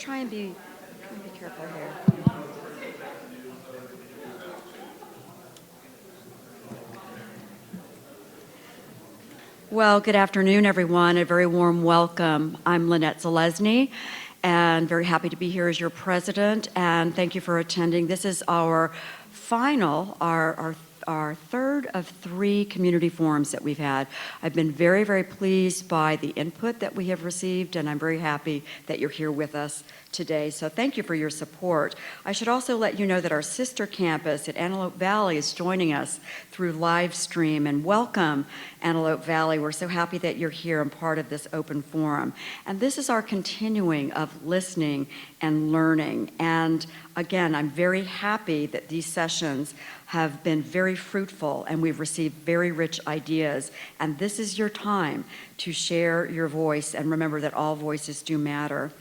try and be careful here. Well, good afternoon, everyone. A very warm welcome. I'm Lynette Zalesny, and very happy to be here as your president, and thank you for attending. This is our final, our third of 3 community forums that we've had. I've been very, very pleased by the input that we have received, and I'm very happy that you're here with us today. So thank you for your support. I should also let you know that our sister campus at Antelope Valley is joining us through live stream, and welcome, Antelope Valley. We're so happy that you're here and part of this open forum. And this is our continuing of listening and learning. And again, I'm very happy that these sessions have been very fruitful and we've received very rich ideas. And this is your time to share your voice, and remember that all voices do matter.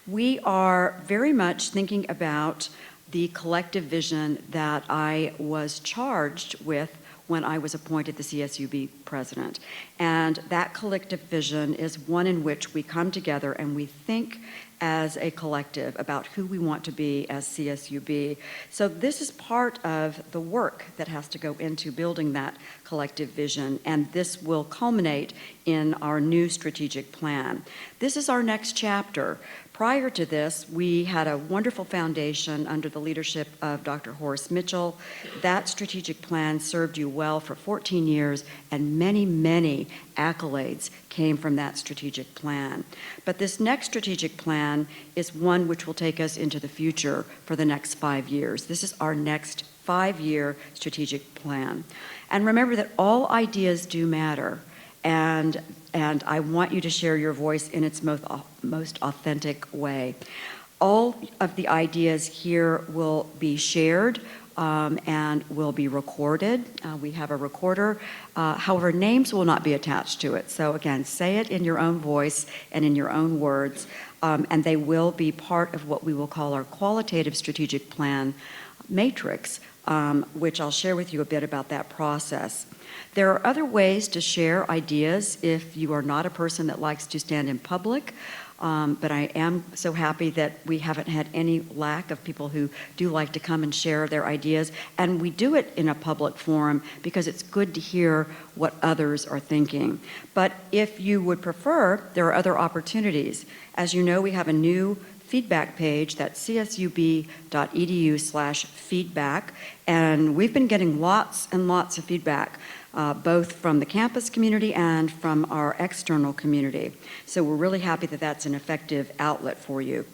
We are very much thinking about the collective vision that I was charged with when I was appointed the CSUB president. And that collective vision is one in which we come together and we think as a collective about who we want to be as CSUB. So this is part of the work that has to go into building that collective vision, and this will culminate in our new strategic plan. This is our next chapter. Prior to this, we had a wonderful foundation under the leadership of Dr. Horace Mitchell. That strategic plan served you well for 14 years, and many, many accolades came from that strategic plan. But this next strategic plan is one which will take us into the future for the next 5 years. This is our next 5-year strategic plan. And remember that all ideas do matter. And I want you to share your voice in its most authentic way. All of the ideas here will be shared and will be recorded. We have a recorder. However, names will not be attached to it. So again, say it in your own voice and in your own words, and they will be part of what we will call our qualitative strategic plan matrix, which I'll share with you a bit about that process. There are other ways to share ideas if you are not a person that likes to stand in public, but I am so happy that we haven't had any lack of people who do like to come and share their ideas, and we do it in a public forum because it's good to hear what others are thinking. But if you would prefer, there are other opportunities. As you know, we have a new feedback page, that's csub.edu/feedback, and we've been getting lots and lots of feedback, both from the campus community and from our external community. So we're really happy that that's an effective outlet for you.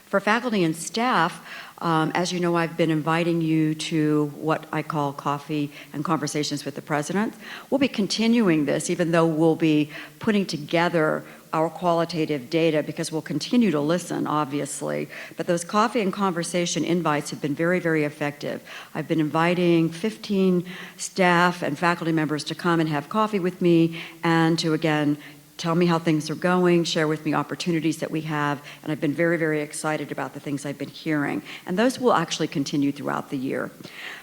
For faculty and staff, as you know, I've been inviting you to what I call coffee and conversations with the president. We'll be continuing this, even though we'll be putting together our qualitative data, because we'll continue to listen, obviously. But those coffee and conversation invites have been very, very effective. I've been inviting 15 staff and faculty members to come and have coffee with me and to, again, tell me how things are going, share with me opportunities that we have, and I've been very, very excited about the things I've been hearing. And those will actually continue throughout the year.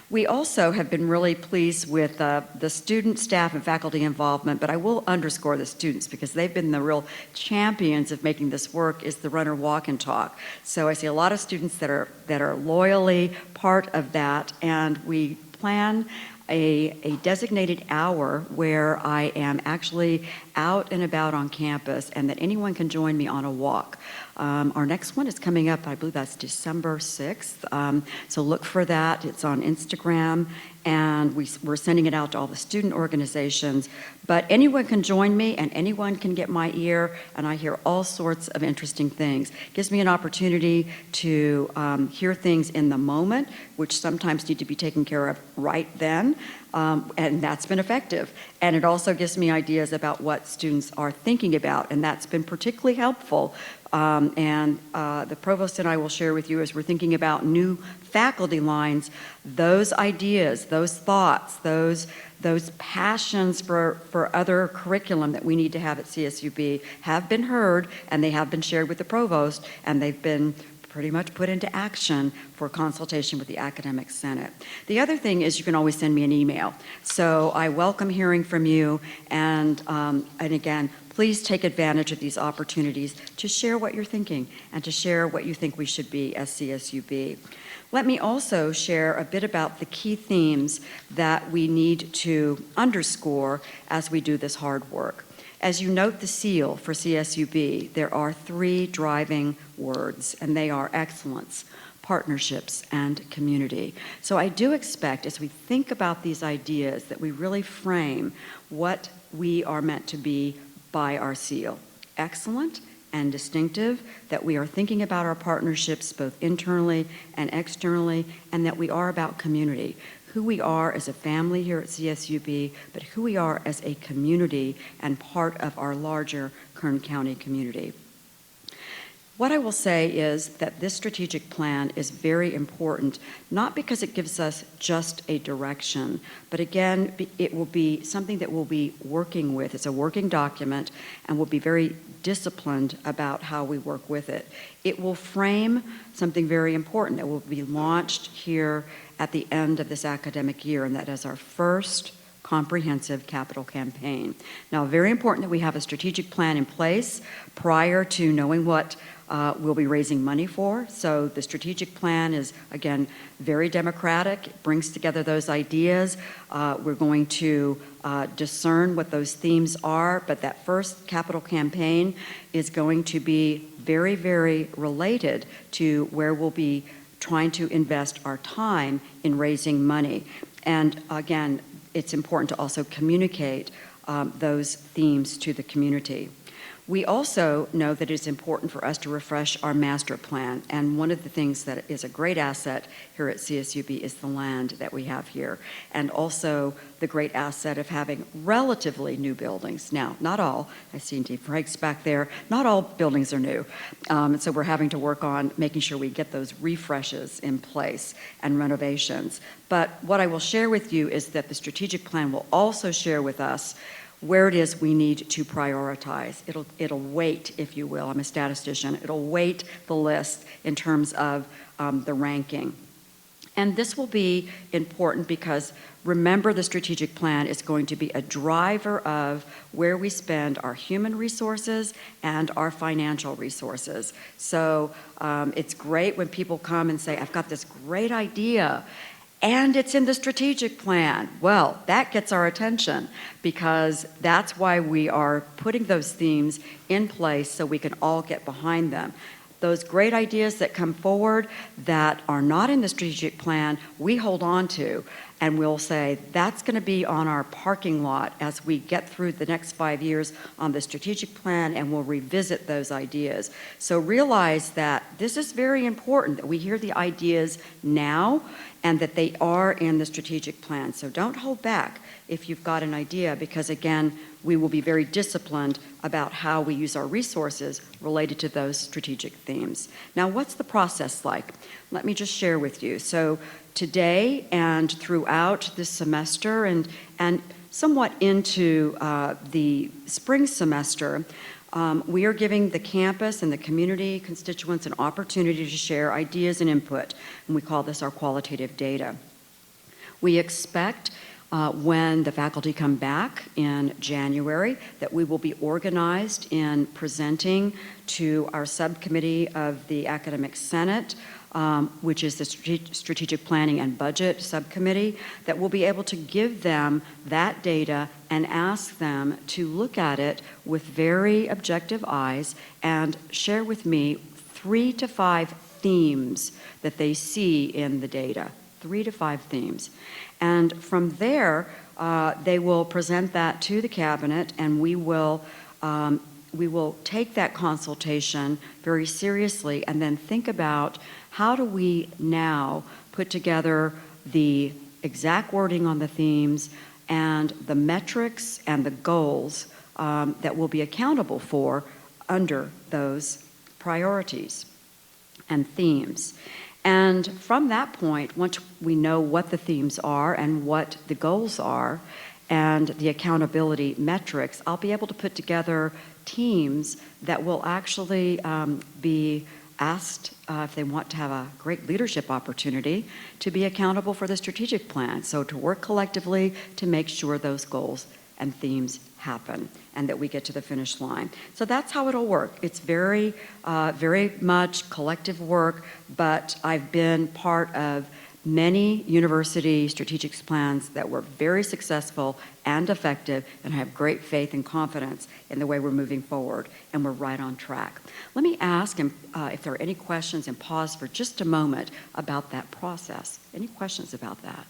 We also have been really pleased with the student, staff, and faculty involvement, but I will underscore the students because they've been the real champions of making this work, is the Runner Walk and Talk. So I see a lot of students that are loyally part of that, and we plan a designated hour where I am actually out and about on campus and that anyone can join me on a walk. Our next one is coming up, I believe that's December 6th. So look for that. It's on Instagram, and we're sending it out to all the student organizations. But anyone can join me and anyone can get my ear, and I hear all sorts of interesting things. It gives me an opportunity to hear things in the moment, which sometimes need to be taken care of right then. And that's been effective. And it also gives me ideas about what students are thinking about, and that's been particularly helpful. The provost and I will share with you, as we're thinking about new faculty lines, those ideas, those thoughts, those passions for other curriculum that we need to have at CSUB have been heard, and they have been shared with the provost, and they've been pretty much put into action for consultation with the Academic Senate. The other thing is you can always send me an email. So I welcome hearing from you, and again, please take advantage of these opportunities to share what you're thinking and to share what you think we should be as CSUB. Let me also share a bit about the key themes that we need to underscore as we do this hard work. As you note the seal for CSUB, there are 3 driving words, and they are excellence, partnerships, and community. So I do expect, as we think about these ideas, that we really frame what we are meant to be by our seal. Excellent and distinctive, that we are thinking about our partnerships both internally and externally, and that we are about community. Who we are as a family here at CSUB, but who we are as a community and part of our larger Kern County community. What I will say is that this strategic plan is very important, not because it gives us just a direction, but again, it will be something that we'll be working with. It's a working document, and we'll be very disciplined about how we work with it. It will frame something very important that will be launched here at the end of this academic year, and that is our first comprehensive capital campaign. Now, very important that we have a strategic plan in place prior to knowing what we'll be raising money for. So the strategic plan is, again, very democratic. It brings together those ideas. We're going to discern what those themes are, but that first capital campaign is going to be very, very related to where we'll be trying to invest our time in raising money. And again, it's important to also communicate those themes to the community. We also know that it's important for us to refresh our master plan, and one of the things that is a great asset here at CSUB is the land that we have here, and also the great asset of having relatively new buildings. Now, not all, I see Dean Frank's back there, not all buildings are new, so we're having to work on making sure we get those refreshes in place and renovations. But what I will share with you is that the strategic plan will also share with us where it is we need to prioritize. It'll weight, if you will, I'm a statistician, it'll weight the list in terms of the ranking. And this will be important because remember, the strategic plan is going to be a driver of where we spend our human resources and our financial resources. So it's great when people come and say, I've got this great idea, and it's in the strategic plan. Well, that gets our attention because that's why we are putting those themes in place so we can all get behind them. Those great ideas that come forward that are not in the strategic plan, we hold on to, and we'll say that's going to be on our parking lot as we get through the next 5 years on the strategic plan, and we'll revisit those ideas. So realize that this is very important, that we hear the ideas now and that they are in the strategic plan. So don't hold back if you've got an idea, because again, we will be very disciplined about how we use our resources related to those strategic themes. Now, what's the process like? Let me just share with you. So today and throughout this semester and somewhat into the spring semester, we are giving the campus and the community constituents an opportunity to share ideas and input, and we call this our qualitative data. We expect when the faculty come back in January that we will be organized in presenting to our subcommittee of the Academic Senate, which is the Strategic Planning and Budget Subcommittee, that we'll be able to give them that data and ask them to look at it with very objective eyes and share with me 3 to 5 themes that they see in the data. 3 to 5 themes. And from there, they will present that to the cabinet, and we will take that consultation very seriously and then think about how do we now put together the exact wording on the themes and the metrics and the goals that will be accountable for under those priorities and themes. And from that point, once we know what the themes are and what the goals are and the accountability metrics, I'll be able to put together teams that will actually be asked if they want to have a great leadership opportunity to be accountable for the strategic plan. So to work collectively to make sure those goals and themes happen and that we get to the finish line. So that's how it'll work. It's very, very much collective work, but I've been part of many university strategic plans that were very successful and effective, and I have great faith and confidence in the way we're moving forward, and we're right on track. Let me ask if there are any questions and pause for just a moment about that process. Any questions about that?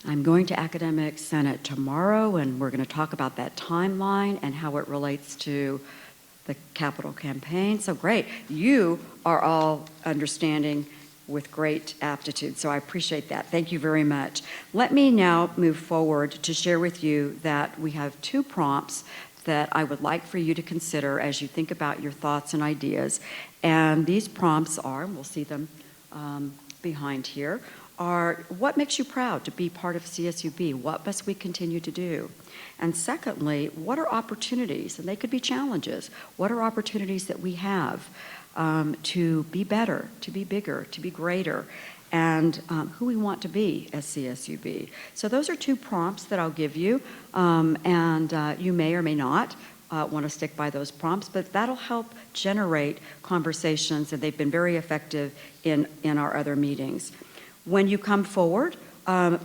I'm going to Academic Senate tomorrow, and we're going to talk about that timeline and how it relates to the capital campaign. So great. You are all understanding with great aptitude, so I appreciate that. Thank you very much. Let me now move forward to share with you that we have 2 prompts that I would like for you to consider as you think about your thoughts and ideas. And these prompts are, and we'll see them behind here, are what makes you proud to be part of CSUB? What must we continue to do? And secondly, what are opportunities, and they could be challenges, what are opportunities that we have to be better, to be bigger, to be greater, and who we want to be as CSUB. So those are 2 prompts that I'll give you, and you may or may not want to stick by those prompts, but that'll help generate conversations, and they've been very effective in our other meetings. When you come forward,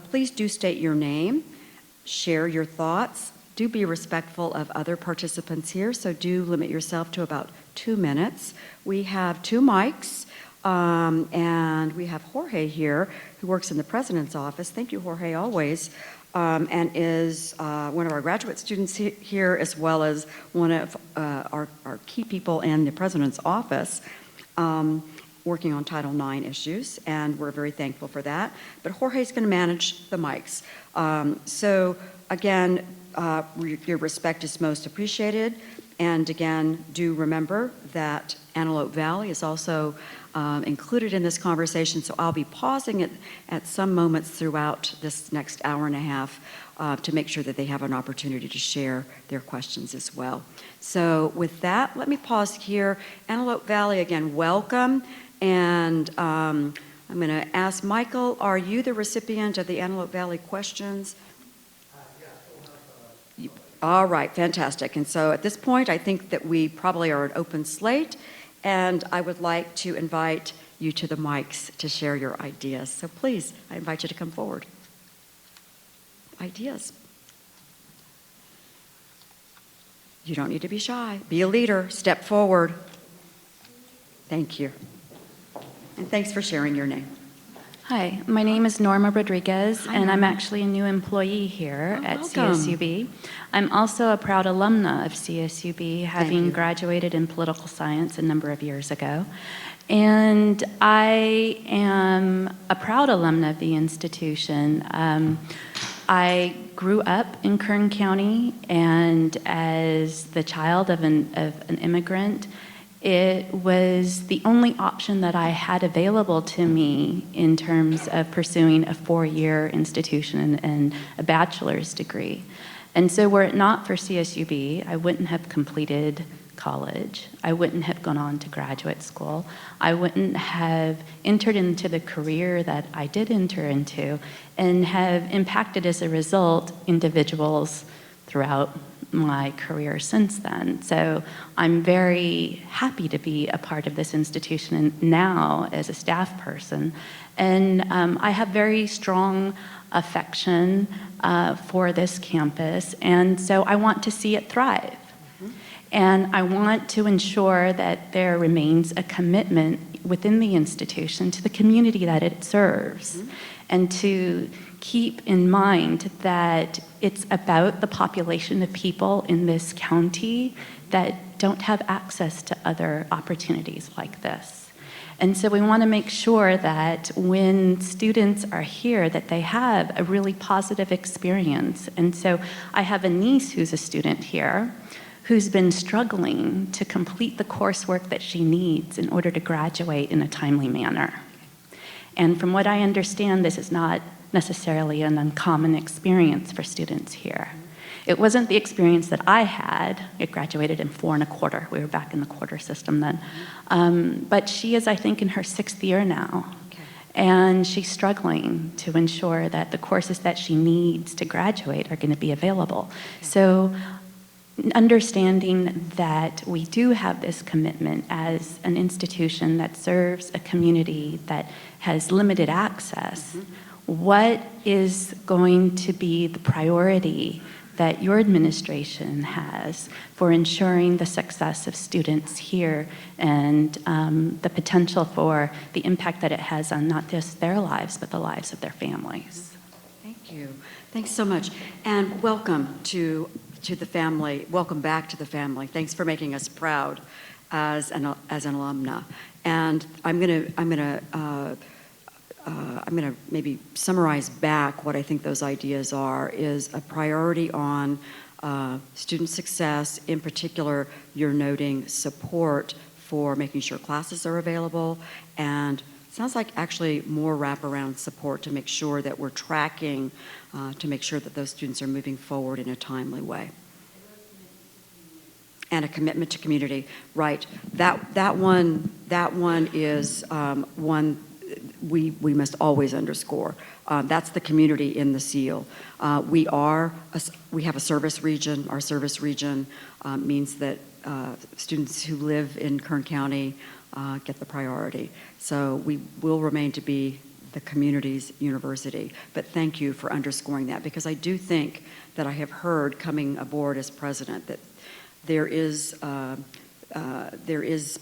please do state your name, share your thoughts, do be respectful of other participants here, so do limit yourself to about 2 minutes. We have 2 mics, and we have Jorge here, who works in the president's office. Thank you, Jorge, always, and is one of our graduate students here, as well as one of our key people in the president's office, working on Title IX issues, and we're very thankful for that. But Jorge's going to manage the mics. So again, your respect is most appreciated. And again, do remember that Antelope Valley is also included in this conversation, so I'll be pausing it at some moments throughout this next hour and a half to make sure that they have an opportunity to share their questions as well. So with that, let me pause here. Antelope Valley, again, welcome. And I'm going to ask Michael, are you the recipient of the Antelope Valley questions? All right, fantastic. And so at this point, I think that we probably are an open slate, and I would like to invite you to the mics to share your ideas. So please, I invite you to come forward. Ideas. You don't need to be shy. Be a leader. Step forward. Thank you. And thanks for sharing your name. Hi, my name is Norma Rodriguez, and I'm actually a new employee here at CSUB. I'm also a proud alumna of CSUB, having graduated in political science a number of years ago. And I am a proud alumna of the institution. I grew up in Kern County, and as the child of an immigrant, it was the only option that I had available to me in terms of pursuing a 4-year institution and a bachelor's degree. And so were it not for CSUB, I wouldn't have completed college. I wouldn't have gone on to graduate school. I wouldn't have entered into the career that I did enter into and have impacted, as a result, individuals throughout my career since then. So I'm very happy to be a part of this institution now as a staff person. And I have very strong affection for this campus, and so I want to see it thrive. And I want to ensure that there remains a commitment within the institution to the community that it serves, and to keep in mind that it's about the population of people in this county that don't have access to other opportunities like this. And so we want to make sure that when students are here, that they have a really positive experience. And so I have a niece who's a student here who's been struggling to complete the coursework that she needs in order to graduate in a timely manner. And from what I understand, this is not necessarily an uncommon experience for students here. It wasn't the experience that I had. It graduated in 4 1/4. We were back in the quarter system then. But she is, I think, in her 6th year now. Okay. And she's struggling to ensure that the courses that she needs to graduate are going to be available. Okay. So understanding that we do have this commitment as an institution that serves a community that has limited access, what is going to be the priority that your administration has for ensuring the success of students here and the potential for the impact that it has on not just their lives, but the lives of their families? Thank you. Thanks so much. And welcome to the family. Welcome back to the family. Thanks for making us proud as an alumna. And I'm gonna maybe summarize back what I think those ideas are, is a priority on student success. In particular, you're noting support for making sure classes are available, and it sounds like actually more wraparound support to make sure that we're tracking, to make sure that those students are moving forward in a timely way. And a commitment to community, right? That one is one we must always underscore. That's the community in the seal. We have a service region. Our service region means that students who live in Kern County get the priority. So we will remain to be the community's university. But thank you for underscoring that, because I do think that I have heard coming aboard as president that there is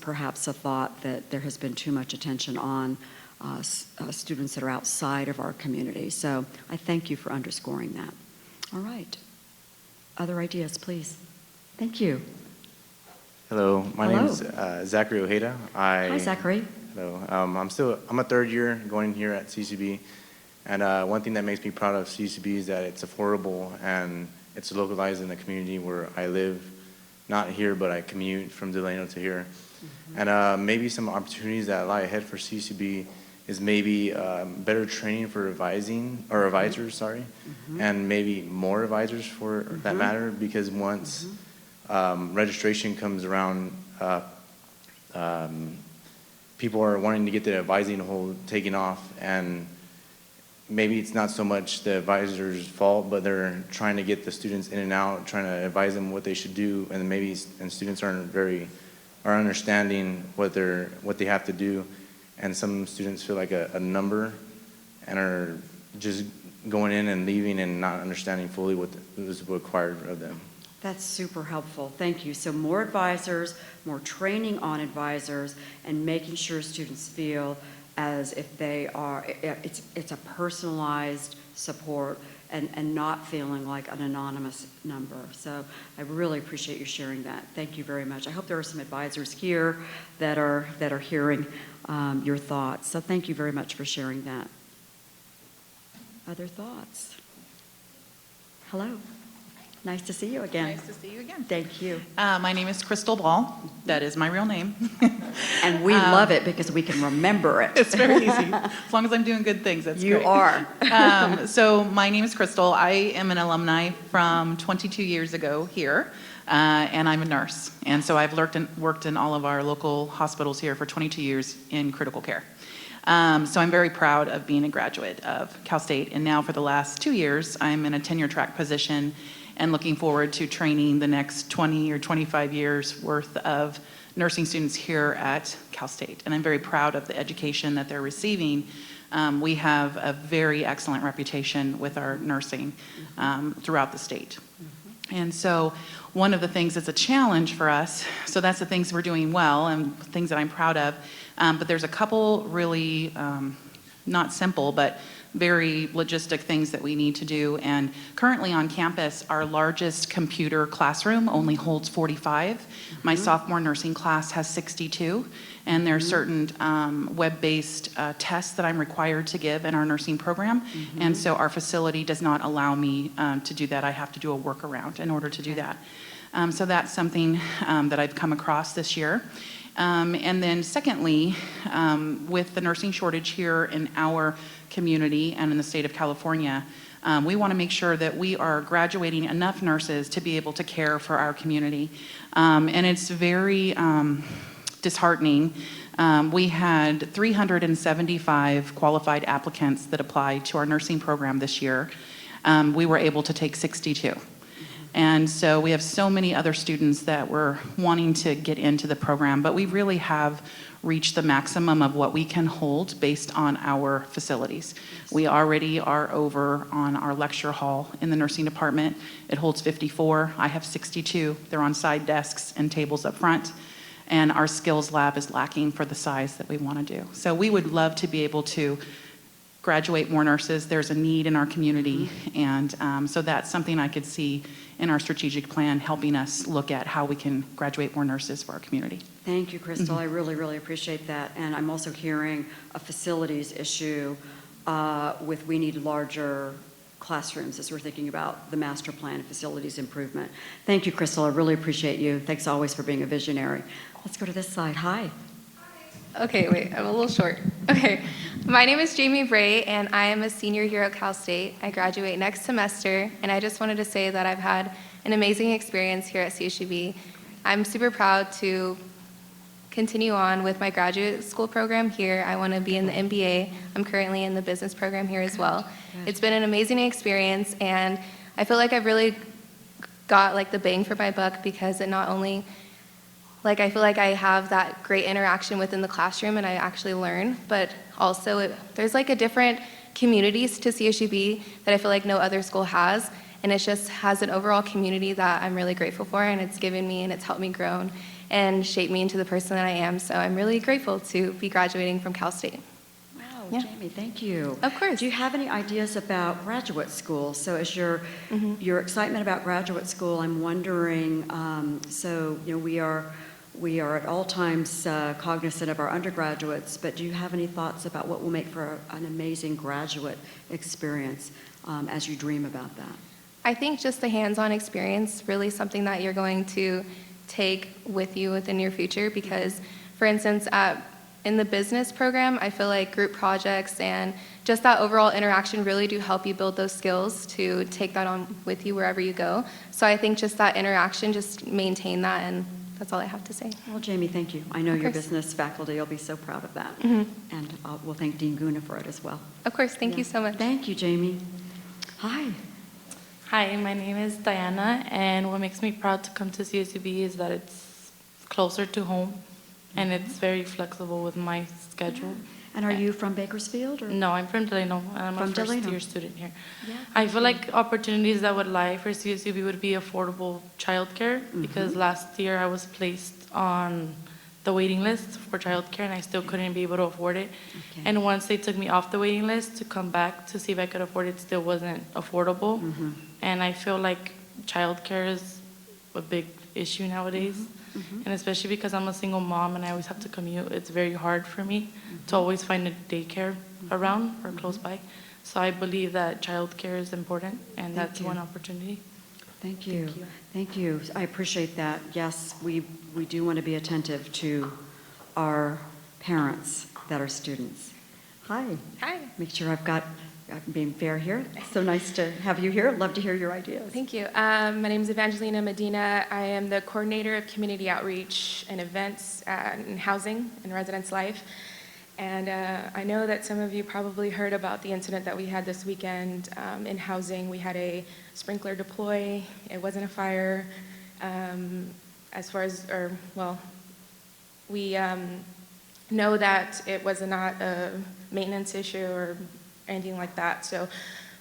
perhaps a thought that there has been too much attention on students that are outside of our community. So I thank you for underscoring that. All right. Other ideas, please. Thank you. Hello, my name is Zachary Ojeda. Hi, Zachary. Hello. I'm a 3rd year going here at CCB, and one thing that makes me proud of CCB is that it's affordable and it's localized in the community where I live. Not here, but I commute from Delano to here. And maybe some opportunities that lie ahead for CCB is maybe better training for advisors, and maybe more advisors for that matter, because once registration comes around, people are wanting to get the advising hold taken off, and maybe it's not so much the advisor's fault, but they're trying to get the students in and out, trying to advise them what they should do, and students are understanding what they have to do, and some students feel like a number and are just going in and leaving and not understanding fully what is required of them. That's super helpful. Thank you. So more advisors, more training on advisors, and making sure students feel as if they are, it's a personalized support and not feeling like an anonymous number. So I really appreciate you sharing that. Thank you very much. I hope there are some advisors here that are hearing your thoughts. So thank you very much for sharing that. Other thoughts? Hello. Nice to see you again. Nice to see you again. Thank you. My name is Crystal Ball. That is my real name. And we love it because we can remember it. It's very easy. As long as I'm doing good things, that's You great. are. So my name is Crystal. I am an alumni from 22 years ago here, and I'm a nurse. And so I've worked in all of our local hospitals here for 22 years in critical care. So I'm very proud of being a graduate of Cal State. And now for the last 2 years, I'm in a tenure track position and looking forward to training the next 20 or 25 years worth of nursing students here at Cal State. And I'm very proud of the education that they're receiving. We have a very excellent reputation with our nursing throughout the state. And so one of the things that's a challenge for us, so that's the things we're doing well and things that I'm proud of, but there's a couple really not simple, but very logistic things that we need to do. And currently on campus, our largest computer classroom only holds 45. My sophomore nursing class has 62. And there are certain web-based tests that I'm required to give in our nursing program. And so our facility does not allow me to do that. I have to do a workaround in order to do that. So that's something that I've come across this year. And then secondly, with the nursing shortage here in our community and in the state of California. We want to make sure that we are graduating enough nurses to be able to care for our community. And it's very disheartening. We had 375 qualified applicants that applied to our nursing program this year. We were able to take 62. And so we have so many other students that were wanting to get into the program, but we really have reached the maximum of what we can hold based on our facilities. We already are over on our lecture hall in the nursing department. It holds 54. I have 62. They're on side desks and tables up front. And our skills lab is lacking for the size that we want to do. So we would love to be able to graduate more nurses. There's a need in our community. And so that's something I could see in our strategic plan, helping us look at how we can graduate more nurses for our community. Thank you, Crystal. I really, really appreciate that. And I'm also hearing a facilities issue with we need larger classrooms as we're thinking about the master plan and facilities improvement. Thank you, Crystal. I really appreciate you. Thanks always for being a visionary. Let's go to this side. Hi. Okay, wait, I'm a little short. Okay, my name is Jamie Bray, and I am a senior here at Cal State. I graduate next semester, and I just wanted to say that I've had an amazing experience here at CSUB. I'm super proud to continue on with my graduate school program here. I want to be in the MBA. I'm currently in the business program here as well. It's been an amazing experience, and I feel like I've really got like the bang for my buck because it not only I feel like I have that great interaction within the classroom and I actually learn, but also there's like a different communities to CSUB that I feel like no other school has, and it just has an overall community that I'm really grateful for, and it's given me and it's helped me grow and shape me into the person that I am. So I'm really grateful to be graduating from Cal State. Wow, Yeah. Jamie, thank you. Of course. Do you have any ideas about graduate school? So as your excitement about graduate school, I'm wondering, we are at all times cognizant of our undergraduates, but do you have any thoughts about what will make for an amazing graduate experience as you dream about that? I think just the hands-on experience, really something that you're going to take with you within your future because, for instance, in the business program, I feel like group projects and just that overall interaction really do help you build those skills to take that on with you wherever you go. So I think just that interaction, just maintain that, and that's all I have to say. Well, Jamie, thank you. I know Of your course. business faculty will be so proud of that. Mhm. And we'll thank Dean Guna for it as well. Of course, thank you so much. Thank you, Jamie. Hi. Hi, my name is Diana, and what makes me proud to come to CSUB is that it's closer to home, and it's very flexible with my schedule. And are you from Bakersfield? Or? No, I'm from Delano, and I'm From a Delano. first-year student here. Yeah, I feel like opportunities that would lie for CSUB would be affordable childcare, because last year I was placed on the waiting list for childcare, and I still couldn't be able to afford it. Okay. And once they took me off the waiting list to come back to see if I could afford it, still wasn't affordable. And I feel like childcare is a big issue nowadays. And especially because I'm a single mom and I always have to commute, it's very hard for me to always find a daycare around or close by. So I believe that childcare is important, and that's you. one opportunity. Thank you. Thank you. I appreciate that. Yes, we do want to be attentive to our parents that are students. Hi. Hi. Make sure I'm being fair here. So nice to have you here. Love to hear your ideas. Thank you. My name is Evangelina Medina. I am the coordinator of community outreach and events in housing and residence life. And I know that some of you probably heard about the incident that we had this weekend in housing. We had a sprinkler deploy. It wasn't a fire. We know that it was not a maintenance issue or anything like that.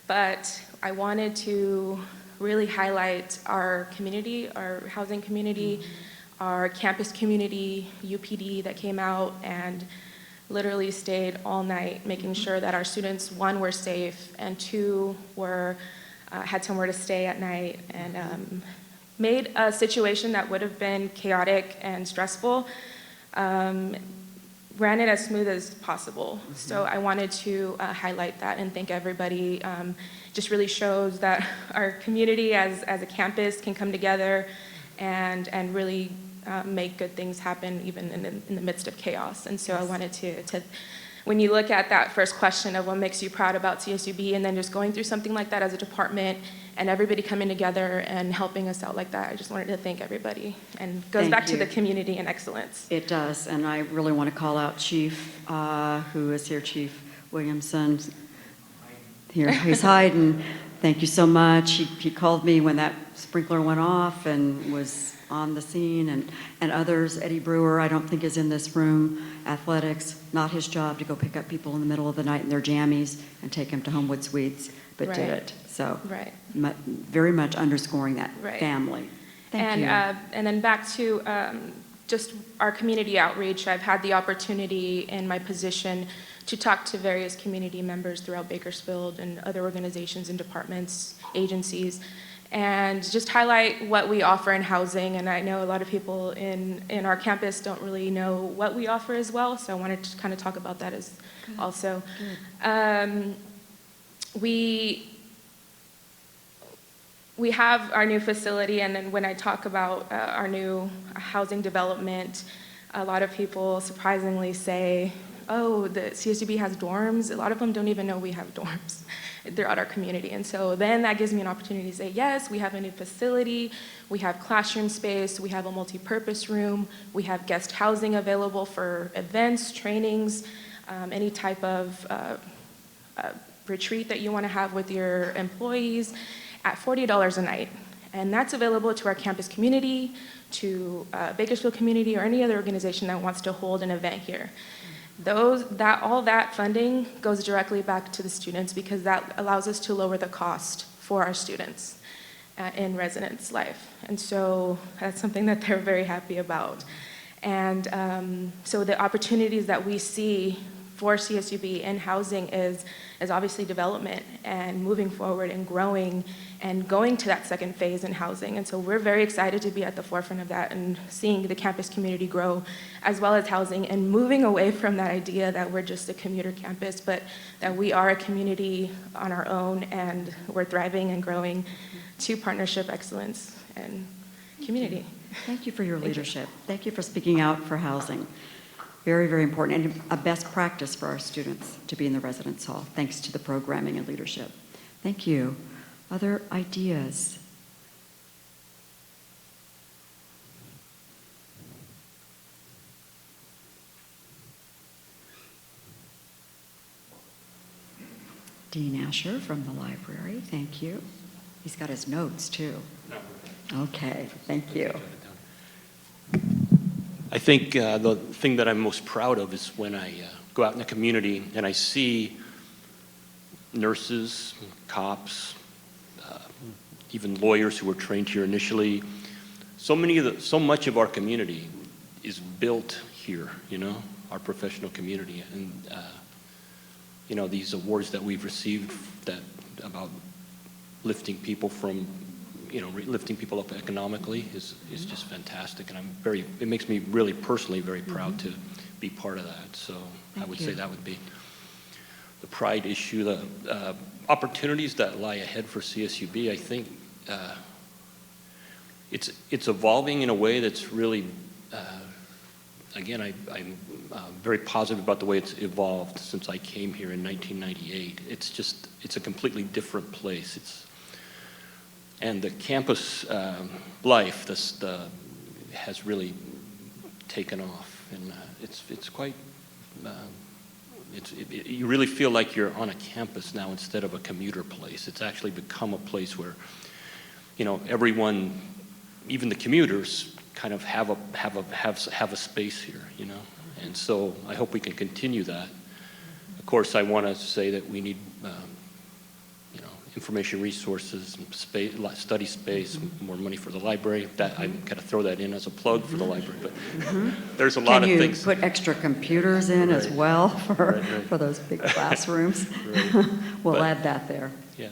But I wanted to really highlight our community, our housing community, our campus community, UPD that came out and literally stayed all night making sure that our students, one, were safe, and two, had somewhere to stay at night, and made a situation that would have been chaotic and stressful, ran it as smooth as possible. So I wanted to highlight that and thank everybody. Just really shows that our community as a campus can come together and really make good things happen even in the midst of chaos. And so I wanted to when you look at that first question of what makes you proud about CSUB, and then just going through something like that as a department, and everybody coming together and helping us out like that, I just wanted to thank everybody. And it goes Thank back to you. the community and excellence. It does, and I really want to call out Chief, who is here, Chief Williamson. Here, he's hiding. Thank you so much. He called me when that sprinkler went off and was on the scene, and others. Eddie Brewer, I don't think is in this room. Athletics, not his job to go pick up people in the middle of the night in their jammies and take them to Homewood Suites, but did Right. it. So Right. very much underscoring that Right. family. Thank And, you. and then back to just our community outreach, I've had the opportunity in my position to talk to various community members throughout Bakersfield and other organizations and departments, agencies, and just highlight what we offer in housing. And I know a lot of people in our campus don't really know what we offer as well, so I wanted to kind of talk about that as also. We have our new facility, and then when I talk about our new housing development, a lot of people surprisingly say, oh, the CSUB has dorms. A lot of them don't even know we have dorms throughout our community. And so then that gives me an opportunity to say, yes, we have a new facility, we have classroom space, we have a multi-purpose room, we have guest housing available for events, trainings, any type of retreat that you want to have with your employees at $40 a night. And that's available to our campus community, to Bakersfield community, or any other organization that wants to hold an event here. All that funding goes directly back to the students because that allows us to lower the cost for our students in residence life. And so that's something that they're very happy about. And so the opportunities that we see for CSUB in housing is obviously development and moving forward and growing and going to that second phase in housing. And so we're very excited to be at the forefront of that and seeing the campus community grow as well as housing and moving away from that idea that we're just a commuter campus, but that we are a community on our own and we're thriving and growing to partnership excellence and community. Thank you for your leadership. Thank you for speaking out for housing. Very, very important, and a best practice for our students to be in the residence hall, thanks to the programming and leadership. Thank you. Other ideas? Dean Asher from the library, thank you. He's got his notes, too. Okay, thank you. I think the thing that I'm most proud of is when I go out in the community and I see nurses, cops, even lawyers who were trained here initially. So much of our community is built here, our professional community. And, these awards that we've received about lifting people from lifting people up economically is just fantastic, and it makes me really personally very proud to be part of that. So I would say that would be the pride issue. The opportunities that lie ahead for CSUB, I think it's evolving in a way that's really, again, I'm very positive about the way it's evolved since I came here in 1998. It's a completely different place. And the campus life has really taken off, and it's quite. You really feel like you're on a campus now instead of a commuter place. It's actually become a place where, everyone, even the commuters, kind of have a space here, And so I hope we can continue that. Of course, I want to say that we need. Information resources, space, study space, more money for the library. That I'm going to throw that in as a plug for the library. But there's a lot of things. Can you put extra computers in as well for those big classrooms? We'll add that there. Yeah.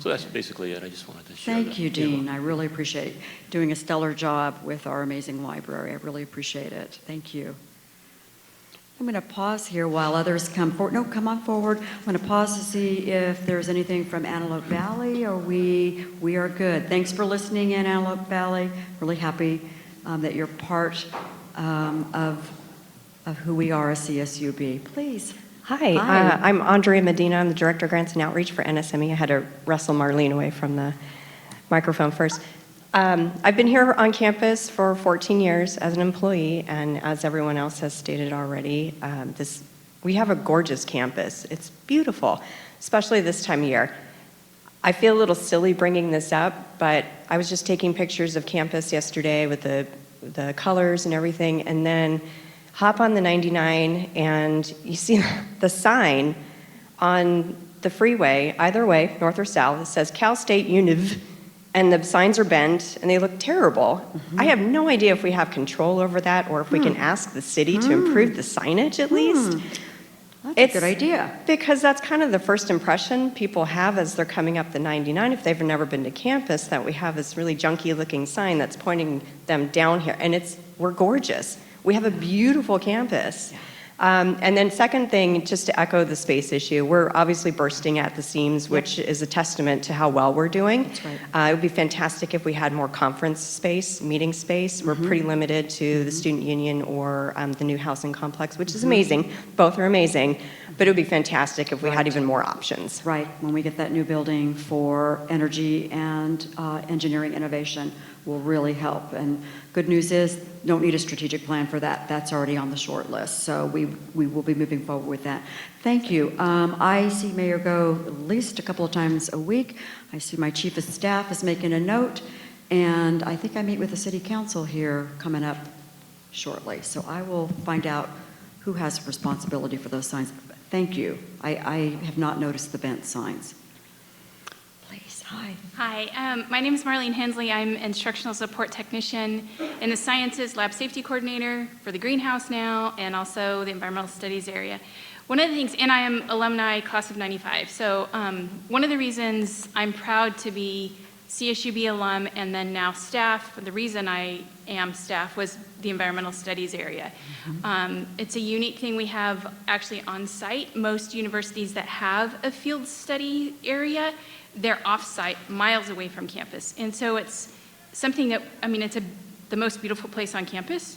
So that's basically it. I just wanted to share that. Thank you, Dean. I really appreciate doing a stellar job with our amazing library. I really appreciate it. Thank you. I'm going to pause here while others come forward. No, come on forward. I'm going to pause to see if there's anything from Antelope Valley, or we are good. Thanks for listening in, Antelope Valley. Really happy that you're part of who we are as CSUB. Please. Hi, Hi. I'm Andrea Medina. I'm the Director of Grants and Outreach for NSME. I had to wrestle Marlene away from the microphone first. I've been here on campus for 14 years as an employee, and as everyone else has stated already, we have a gorgeous campus. It's beautiful, especially this time of year. I feel a little silly bringing this up, but I was just taking pictures of campus yesterday with the colors and everything, and then hop on the 99 and you see the sign on the freeway, either way, north or south, it says Cal State Univ, and the signs are bent and they look terrible. I have no idea if we have control over that or if we can ask the city to improve the signage at least. That's a good idea. Because that's kind of the first impression people have as they're coming up the 99 if they've never been to campus, that we have this really junky looking sign that's pointing them down here, and we're gorgeous. We have a beautiful campus. And then second thing, just to echo the space issue, we're obviously bursting at the seams, which is a testament to how well we're doing. That's right. It would be fantastic if we had more conference space, meeting space. We're pretty limited to the student union or the new housing complex, which is amazing. Both are amazing. But it would be fantastic if we had even more options. Right, when we get that new building for energy and engineering innovation will really help. And good news is, don't need a strategic plan for that. That's already on the short list. So we will be moving forward with that. Thank you. I see Mayor go at least a couple of times a week. I see my chief of staff is making a note. And I think I meet with the city council here coming up shortly. So I will find out who has responsibility for those signs. Thank you. I have not noticed the bent signs. Please, hi. Hi, my name is Marlene Hensley. I'm instructional support technician in the sciences lab safety coordinator for the greenhouse now, and also the environmental studies area. One of the things, and I am alumni class of 95. So one of the reasons I'm proud to be CSUB alum and then now staff, the reason I am staff was the environmental studies area. It's a unique thing we have actually on site. Most universities that have a field study area, they're off-site, miles away from campus. And so it's something that, I mean, it's the most beautiful place on campus.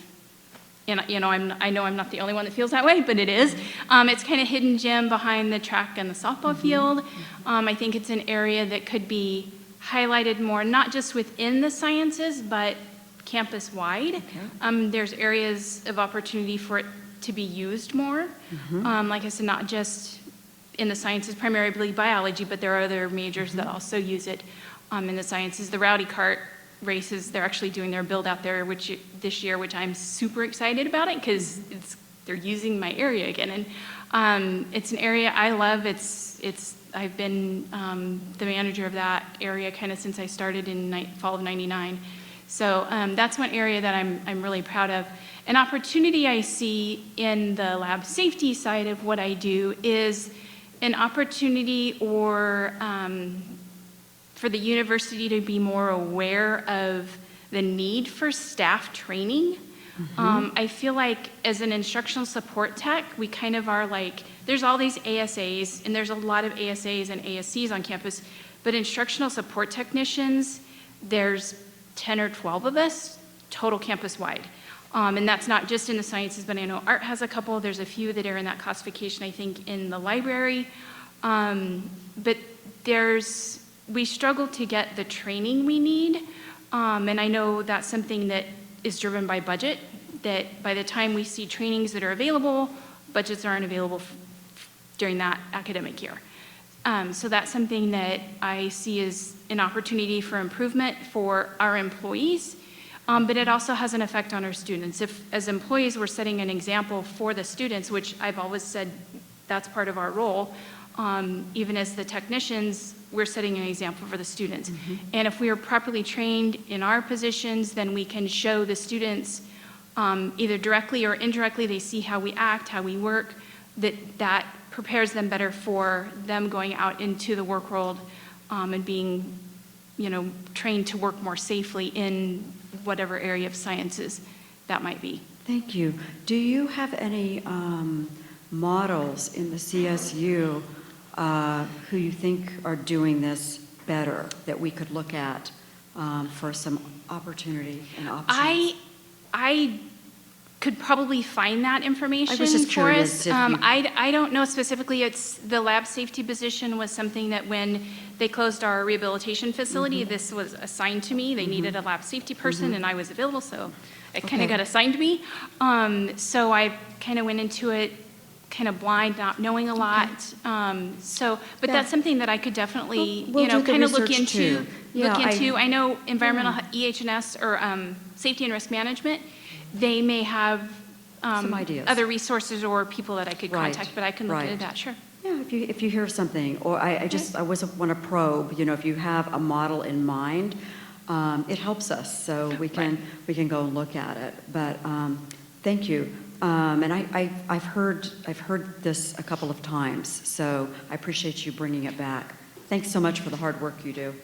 And you know, I know I'm not the only one that feels that way, but it is. It's kind of hidden gem behind the track and the softball field. I think it's an area that could be highlighted more, not just within the sciences, but campus-wide. Okay. There's areas of opportunity for it to be used more. Like I said, not just in the sciences, primarily biology, but there are other majors that also use it in the sciences. The Rowdy Cart races, they're actually doing their build out there this year, which I'm super excited about it because they're using my area again. And it's an area I love. I've been the manager of that area kind of since I started in fall of '99. So that's one area that I'm really proud of. An opportunity I see in the lab safety side of what I do is an opportunity for the university to be more aware of the need for staff training. I feel like as an instructional support tech, we kind of are like, there's all these ASAs, and there's a lot of ASAs and ASCs on campus, but instructional support technicians, there's 10 or 12 of us, total campus-wide. And that's not just in the sciences, but I know art has a couple. There's a few that are in that classification, I think, in the library. But we struggle to get the training we need. And I know that's something that is driven by budget, that by the time we see trainings that are available, budgets aren't available during that academic year. So that's something that I see as an opportunity for improvement for our employees, but it also has an effect on our students. If, as employees, we're setting an example for the students, which I've always said that's part of our role, even as the technicians, we're setting an example for the students. And if we are properly trained in our positions, then we can show the students either directly or indirectly, they see how we act, how we work, that prepares them better for them going out into the work world and being, trained to work more safely in whatever area of sciences that might be. Thank you. Do you have any models in the CSU who you think are doing this better that we could look at for some opportunity and options? I could probably find that information just for curious us. if you- I don't know specifically. It's the lab safety position was something that when they closed our rehabilitation facility, Mm-hmm. this was assigned to me. They needed a lab safety person, and I was available, so it kind Okay. of got assigned to me. So I kind of went into it kind of blind, not knowing a lot. But Yeah. that's something that I could definitely, We'll do the kind of look research into. too. Yeah, I know environmental EH&S or safety and risk management, they may have Some ideas. other resources or people that I could Right, contact, but I can look right. into that, sure. Yeah, if you hear something, or I want to probe, if you have a model in mind, it helps us, so we can go and look at it. But thank you. And I've heard this a couple of times, so I appreciate you bringing it back. Thanks so much for the hard work you do,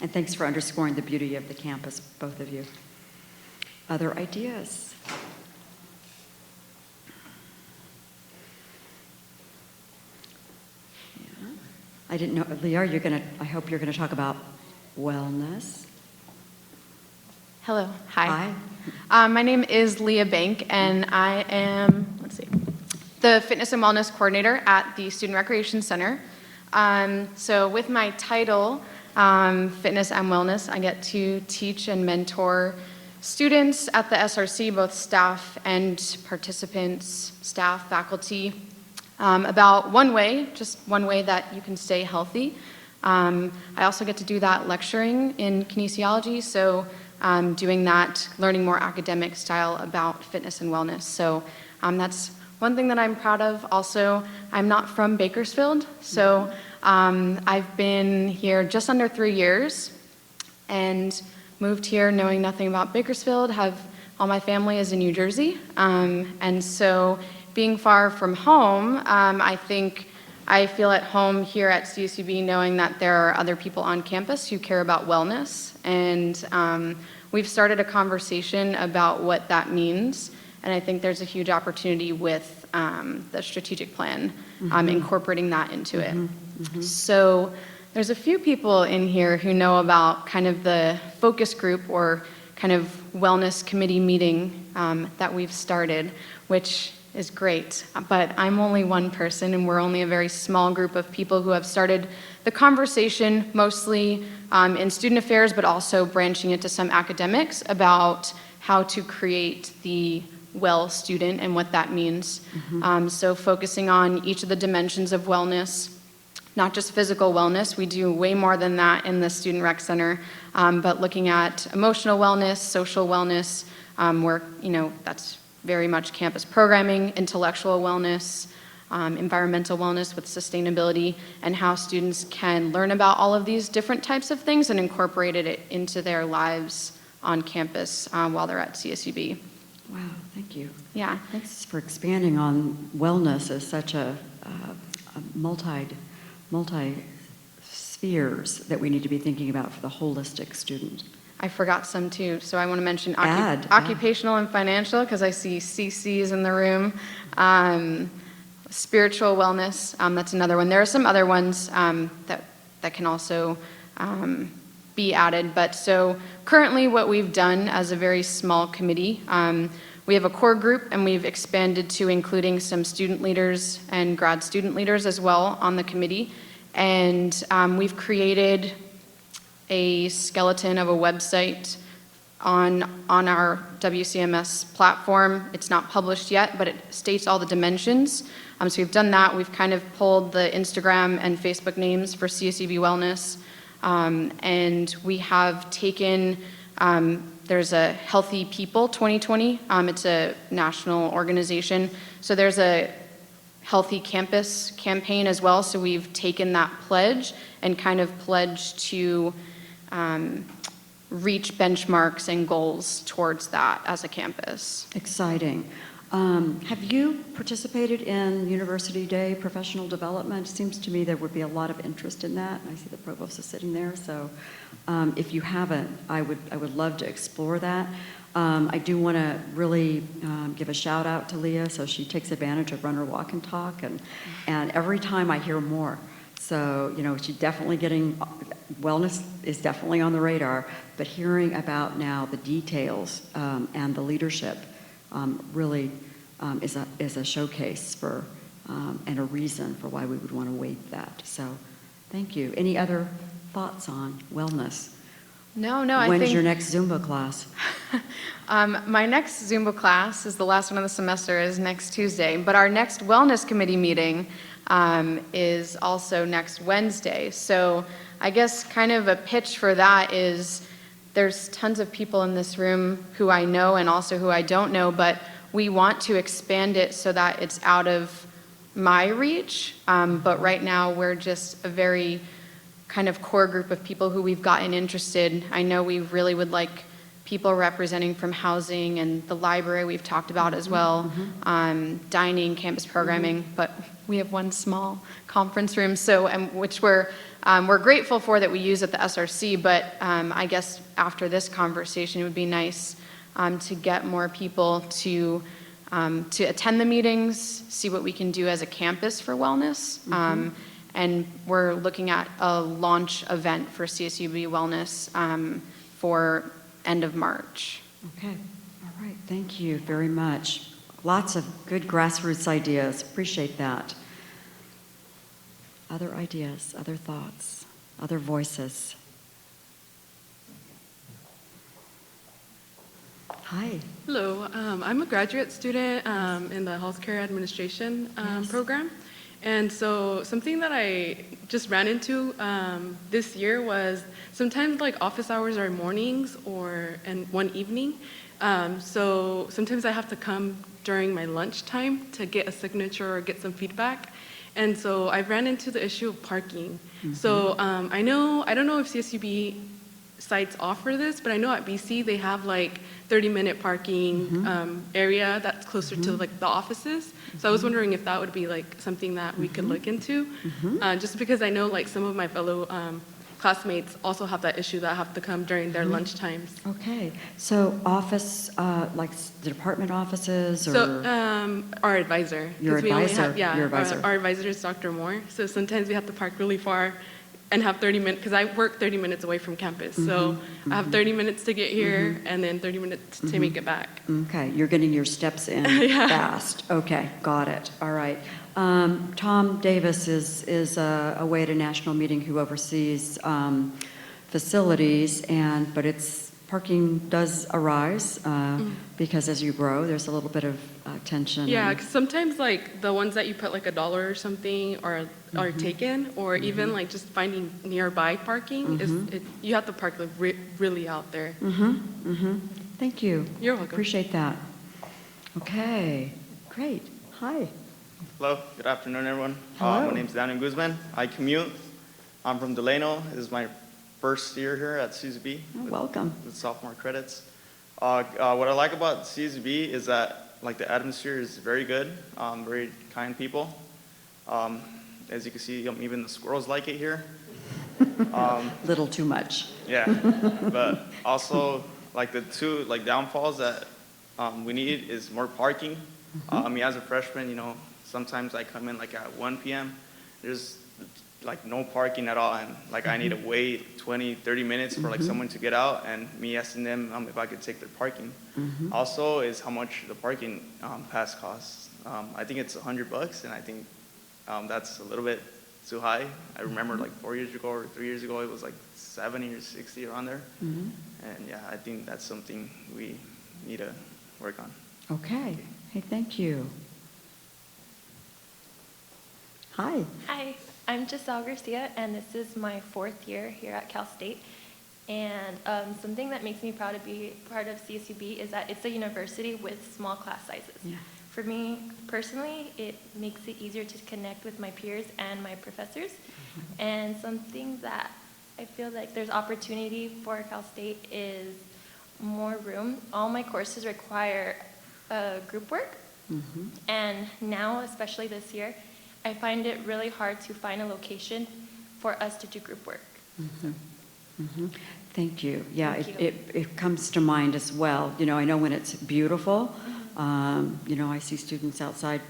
and thanks for underscoring the beauty of the campus, both of you. Other ideas? Yeah. I didn't know, Leah, I hope you're gonna talk about wellness. Hello, hi. Hi. My name is Leah Bank, and I am, the Fitness and Wellness Coordinator at the Student Recreation Center. So with my title, Fitness and Wellness, I get to teach and mentor students at the SRC, both staff and participants, staff, faculty, about just one way that you can stay healthy. I also get to do that lecturing in kinesiology, so doing that, learning more academic style about fitness and wellness. So that's one thing that I'm proud of. Also, I'm not from Bakersfield, so I've been here just under 3 years and moved here knowing nothing about Bakersfield. All my family is in New Jersey, and so being far from home, I think I feel at home here at CSUB knowing that there are other people on campus who care about wellness, and we've started a conversation about what that means, and I think there's a huge opportunity with the strategic plan, incorporating that into it. So there's a few people in here who know about kind of the focus group or kind of wellness committee meeting that we've started, which is great, but I'm only one person, and we're only a very small group of people who have started the conversation, mostly in student affairs, but also branching into some academics about how to create the well student and what that means. So focusing on each of the dimensions of wellness, not just physical wellness. We do way more than that in the Student Rec Center, but looking at emotional wellness, social wellness, where, that's very much campus programming, intellectual wellness, environmental wellness with sustainability, and how students can learn about all of these different types of things and incorporate it into their lives on campus while they're at CSUB. Wow, thank you. Yeah. Thanks for expanding on wellness as such a multi spheres that we need to be thinking about for the holistic student. I forgot some too, so I want to mention Add. occupational and financial, because I see CCs in the room. Spiritual wellness, that's another one. There are some other ones that can also be added. But so currently what we've done as a very small committee, we have a core group, and we've expanded to including some student leaders and grad student leaders as well on the committee. And we've created a skeleton of a website on our WCMS platform. It's not published yet, but it states all the dimensions. So we've done that. We've kind of pulled the Instagram and Facebook names for CSUB Wellness. And we have taken, there's a Healthy People 2020. It's a national organization. So there's a Healthy Campus campaign as well. So we've taken that pledge and kind of pledged to reach benchmarks and goals towards that as a campus. Exciting. Have you participated in University Day professional development? It seems to me there would be a lot of interest in that. I see the provost is sitting there, so if you haven't, I would love to explore that. I do want to really give a shout out to Leah, so she takes advantage of Run Her Walk and Talk, and every time I hear more. So, she's definitely wellness is definitely on the radar, but hearing about now the details and the leadership really is a showcase for and a reason for why we would want to weight that. So thank you. Any other thoughts on wellness? No, I When think... is your next Zumba class? My next Zumba class is the last one of the semester, is next Tuesday, but our next Wellness Committee meeting is also next Wednesday. So I guess kind of a pitch for that is there's tons of people in this room who I know and also who I don't know, but we want to expand it so that it's out of my reach. But right now we're just a very kind of core group of people who we've gotten interested. I know we really would like people representing from housing and the library we've talked about as well, dining, campus programming, but we have one small conference room, so which we're grateful for that we use at the SRC, but I guess after this conversation, it would be nice to get more people to attend the meetings, see what we can do as a campus for wellness. And we're looking at a launch event for CSUB Wellness for end of March. Okay, all right, thank you very much. Lots of good grassroots ideas, appreciate that. Other ideas, other thoughts, other voices? Hi. Hello, I'm a graduate student in the healthcare administration program. And so something that I just ran into this year was sometimes like office hours are mornings and one evening. So sometimes I have to come during my lunchtime to get a signature or get some feedback. And so I ran into the issue of parking. So I don't know if CSUB sites offer this, but I know at BC they have like 30-minute parking area that's closer to like the offices. So I was wondering if that would be like something that we could look into, just because I know like some of my fellow classmates also have that issue that have to come during their lunch times. Okay, so office, like the department offices or? So our advisor. Your 'Cause we only advisor, have- yeah, your advisor. Our advisor is Dr. Moore. So sometimes we have to park really far and have 30 minutes, because I work 30 minutes away from campus. So I have 30 minutes to get here and then 30 minutes to make it back. Okay, you're getting your steps in fast. Okay, got it. All right. Tom Davis is away at a national meeting who oversees facilities, but parking does arise because as you grow, there's a little bit of tension. Yeah, because sometimes like the ones that you put like $1 or something are taken, or even like just finding nearby parking you have to park like really out there. Thank you. You're welcome. Appreciate that. Okay, great. Hi. Hello, good afternoon, everyone. Hello. My name's Daniel Guzman. I commute. I'm from Delano. This is my first year here at CSB. Welcome. With sophomore credits. What I like about CSB is that like the atmosphere is very good, very kind people. As you can see, even the squirrels like it here. Little too much. Yeah, but also like the two downfalls that we need is more parking. I mean, as a freshman, sometimes I come in like at 1 p.m. There's like no parking at all, and like I need to wait 20, 30 minutes for like someone to get out, and me asking them if I could take their parking. Also is how much the parking pass costs. I think it's $100, and I think that's a little bit too high. I remember like 4 years ago or 3 years ago, it was like 70 or 60 around there. And yeah, I think that's something we need to work on. Okay. Hey, thank you. Hi. Hi, I'm Giselle Garcia, and this is my 4th year here at Cal State. And something that makes me proud to be part of CSUB is that it's a university with small class sizes. Yeah. For me personally, it makes it easier to connect with my peers and my professors. And something that I feel like there's opportunity for Cal State is more room. All my courses require group work. And now, especially this year, I find it really hard to find a location for us to do group work. Thank you. Yeah, Thank you. it comes to mind as well. I know when it's beautiful, I see students outside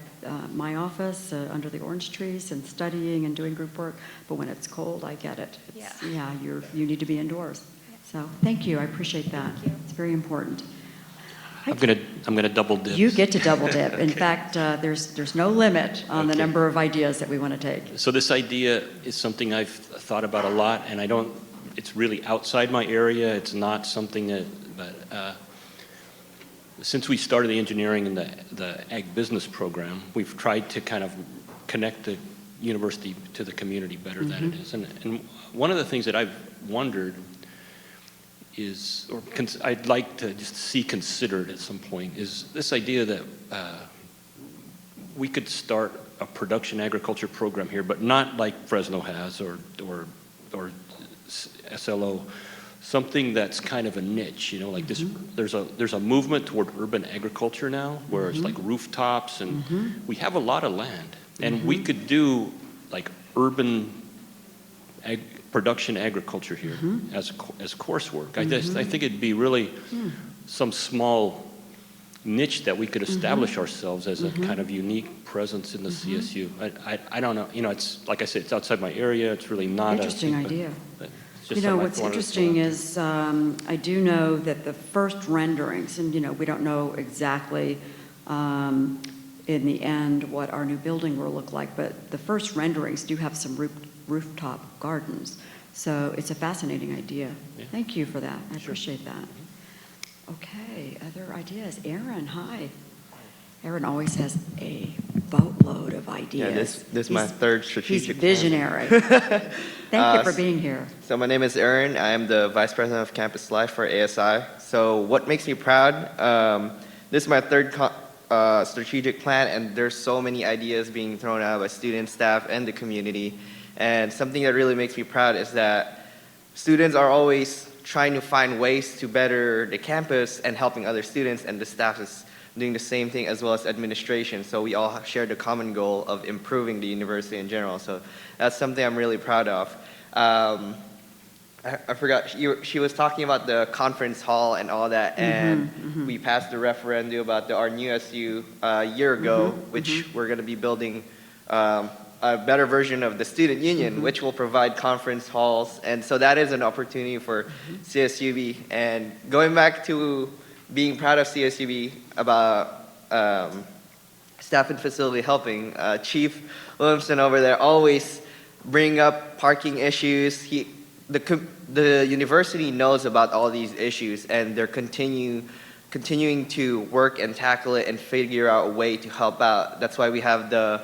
my office under the orange trees and studying and doing group work, but when it's cold, I get it. You need to be indoors. So thank you, I appreciate that. Thank you. It's very important. I'm gonna double dip. You get to double dip. In fact, there's no limit on the Okay. number of ideas that we want to take. So this idea is something I've thought about a lot, and it's really outside my area. It's not something but since we started the engineering and the ag business program, we've tried to kind of connect the university to the community better than it is. And one of the things that I've wondered is, or I'd like to just see considered at some point, is this idea that we could start a production agriculture program here, but not like Fresno has or SLO, something that's kind of a niche, like this. There's a movement toward urban agriculture now, where it's like rooftops, and we have a lot of land, and we could do like urban production agriculture here as coursework. I think it'd be really some small niche that we could establish ourselves as a kind of unique presence in the CSU. I don't know. It's like I said, it's outside my area. It's really not Interesting idea. Just something I What's wanted to interesting throw out. is I do know that the first renderings, and we don't know exactly in the end what our new building will look like, but the first renderings do have some rooftop gardens. So it's a fascinating idea. Yeah. Thank you for that. I appreciate that. Okay, other ideas? Aaron, hi. Aaron always has a boatload of ideas. Yeah, this is my third strategic He's visionary. Thank you for being here. So my name is Aaron. I am the Vice President of Campus Life for ASI. So what makes me proud? This is my third strategic plan, and there's so many ideas being thrown out by students, staff, and the community. And something that really makes me proud is that students are always trying to find ways to better the campus and helping other students, and the staff is doing the same thing, as well as administration. So we all share the common goal of improving the university in general. So that's something I'm really proud of. I forgot, she was talking about the conference hall and all that, and we passed the referendum about our new SU a year ago, which we're going to be building a better version of the student union, which will provide conference halls. And so that is an opportunity for CSUB. And going back to being proud of CSUB about staff and facility helping, Chief Williamson over there always bring up parking issues. The university knows about all these issues, and they're continuing to work and tackle it and figure out a way to help out. That's why we have the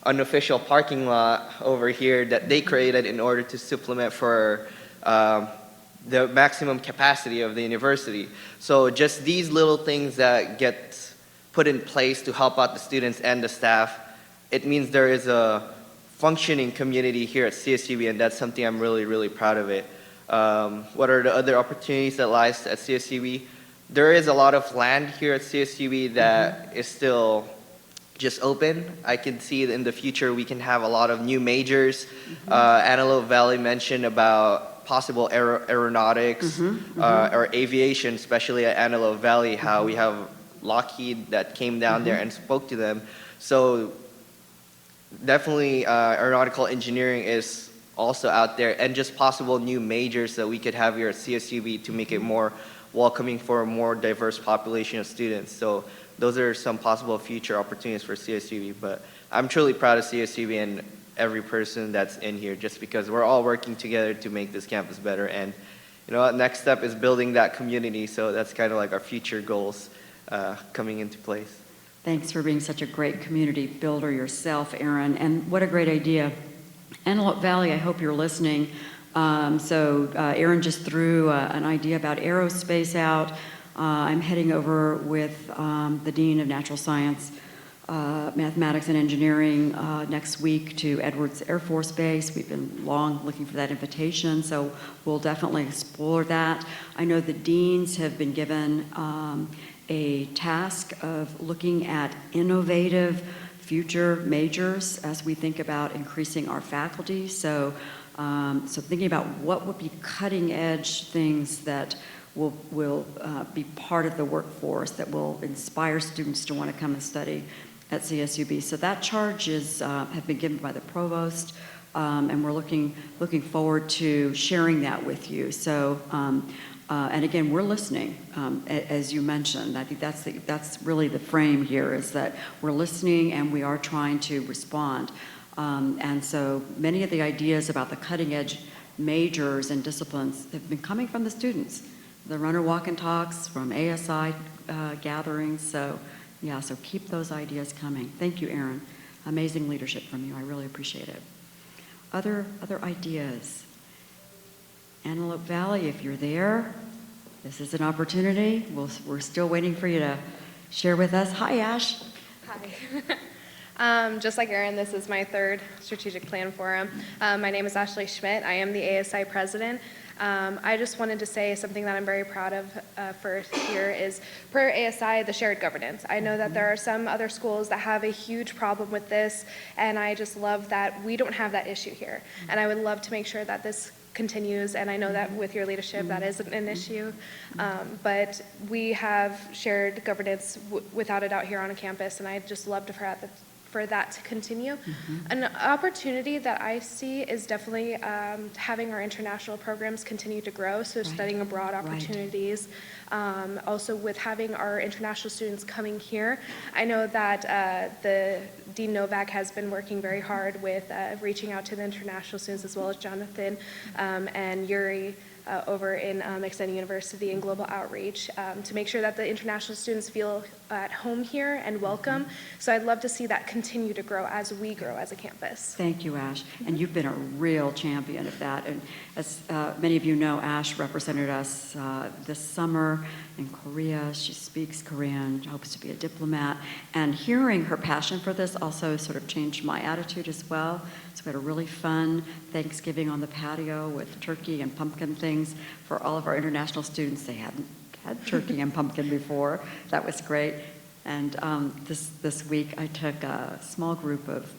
unofficial parking lot over here that they created in order to supplement for the maximum capacity of the university. So just these little things that get put in place to help out the students and the staff, it means there is a functioning community here at CSUB, and that's something I'm really, really proud of it. What are the other opportunities that lies at CSUB? There is a lot of land here at CSUB that is still just open. I can see that in the future we can have a lot of new majors. Antelope Valley mentioned about possible aeronautics or aviation, especially at Antelope Valley, how we have Lockheed that came down there and spoke to them. So definitely aeronautical engineering is also out there, and just possible new majors that we could have here at CSUB to make it more welcoming for a more diverse population of students. So those are some possible future opportunities for CSUB, but I'm truly proud of CSUB and every person that's in here, just because we're all working together to make this campus better. And next step is building that community, so that's kind of like our future goals coming into place. Thanks for being such a great community builder yourself, Aaron, and what a great idea. Antelope Valley, I hope you're listening. Aaron just threw an idea about aerospace out. I'm heading over with the Dean of Natural Science, Mathematics and Engineering next week to Edwards Air Force Base. We've been long looking for that invitation, so we'll definitely explore that. I know the deans have been given a task of looking at innovative future majors as we think about increasing our faculty. So thinking about what would be cutting edge things that will be part of the workforce that will inspire students to want to come and study at CSUB. So that charge have been given by the provost, and we're looking forward to sharing that with you. So And again, we're listening, as you mentioned. I think that's really the frame here, is that we're listening and we are trying to respond. And so many of the ideas about the cutting edge majors and disciplines have been coming from the students. The runner walk and talks, from ASI gatherings. So yeah, so keep those ideas coming. Thank you, Erin. Amazing leadership from you. I really appreciate it. Other ideas? Antelope Valley, if you're there, this is an opportunity. We're still waiting for you to share with us. Hi, Ash. Hi. Just like Erin, this is my third strategic plan forum. My name is Ashley Schmidt. I am the ASI president. I just wanted to say something that I'm very proud of for here is, per ASI, the shared governance. I know that there are some other schools that have a huge problem with this, and I just love that we don't have that issue here. And I would love to make sure that this continues, and I know that with your leadership that isn't an issue, but we have shared governance without a doubt here on campus, and I'd just love for that to continue. An opportunity that I see is definitely having our international programs continue to grow, so studying abroad opportunities. Also with having our international students coming here, I know that the Dean Novak has been working very hard with reaching out to the international students, as well as Jonathan and Yuri over in Extended University and Global Outreach, to make sure that the international students feel at home here and welcome. So I'd love to see that continue to grow as we grow as a campus. Thank you, Ash. And you've been a real champion of that. And as many of you know, Ash represented us this summer in Korea. She speaks Korean, hopes to be a diplomat. And hearing her passion for this also sort of changed my attitude as well. So we had a really fun Thanksgiving on the patio with turkey and pumpkin things for all of our international students. They hadn't had turkey and pumpkin before. That was great. And this week I took a small group of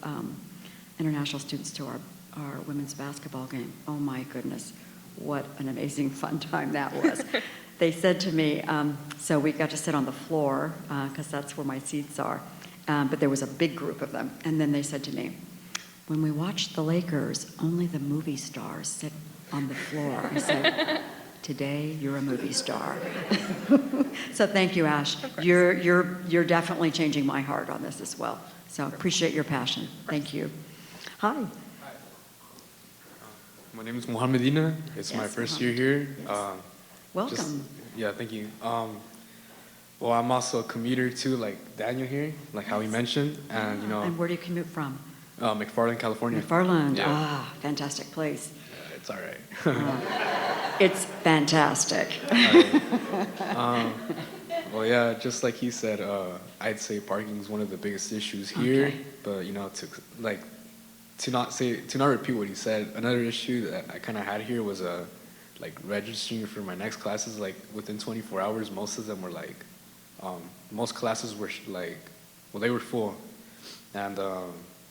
international students to our women's basketball game. Oh my goodness, what an amazing fun time that was. They said to me, so we got to sit on the floor because that's where my seats are, but there was a big group of them. And then they said to me, when we watch the Lakers, only the movie stars sit on the floor. I said, today you're a movie star. So thank you, Ash. You're definitely changing my heart on this as well. So appreciate your passion. Thank you. Hi. My name is Mohammed Medina. It's my first year here. Welcome. Thank you. Well, I'm also a commuter too, like Daniel here, like how he mentioned, and And where do you commute from? McFarland, California. McFarland. Yeah. Fantastic place. It's all right. It's fantastic. Well, yeah, just like he said, I'd say parking is one of the biggest issues here. Okay. But to not repeat what he said, another issue that I kind of had here was like registering for my next classes. Like within 24 hours, most of them were like, most classes were they were full, and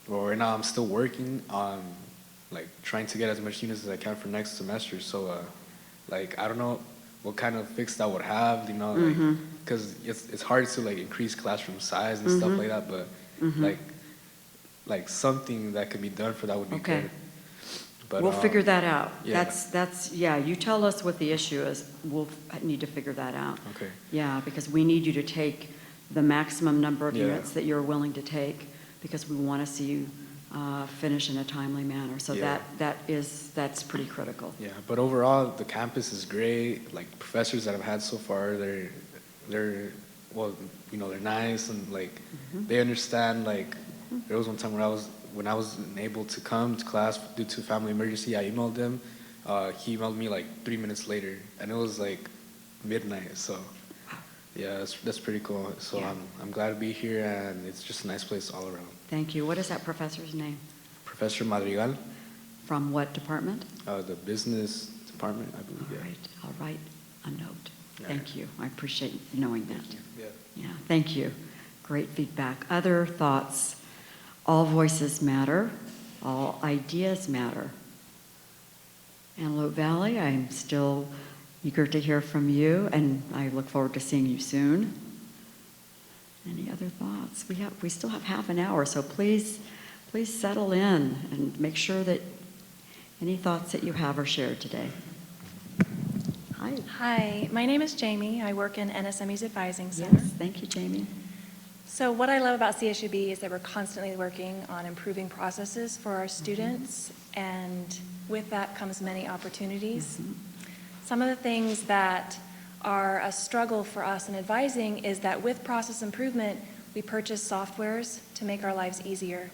well, right now I'm still working on like trying to get as much units as I can for next semester. So I don't know what kind of fix that would have, because it's hard to like increase classroom size and stuff like that, but like something that could be done for that would be good. But we'll figure that out. Yeah. That's you tell us what the issue is. We'll need to figure that out. Okay. Yeah, because we need you to take the maximum number of Yeah. units that you're willing to take, because we want to see you finish in a timely manner. So Yeah. that's pretty critical. Yeah, but overall the campus is great. Like professors that I've had so far, they're well, they're nice, and like they understand. Like there was one time when I wasn't able to come to class due to family emergency, I emailed him. He emailed me like 3 minutes later, and it was like midnight. So yeah, that's pretty cool. So Yeah. I'm glad to be here, and it's just a nice place all around. Thank you. What is that professor's name? Professor Madrigal, From what department? the business department, I believe. All right. I'll write a note. All Thank right. you. I appreciate knowing that. Yeah. Yeah, thank you. Great feedback. Other thoughts? All voices matter. All ideas matter. Antelope Valley, I'm still eager to hear from you, and I look forward to seeing you soon. Any other thoughts? We still have half an hour, so please settle in and make sure that any thoughts that you have are shared today. Hi. Hi, my name is Jamie. I work in NSME's Advising Center. Yes, thank you, Jamie. So what I love about CSUB is that we're constantly working on improving processes for our students, and with that comes many opportunities. Some of the things that are a struggle for us in advising is that with process improvement, we purchase softwares to make our lives easier.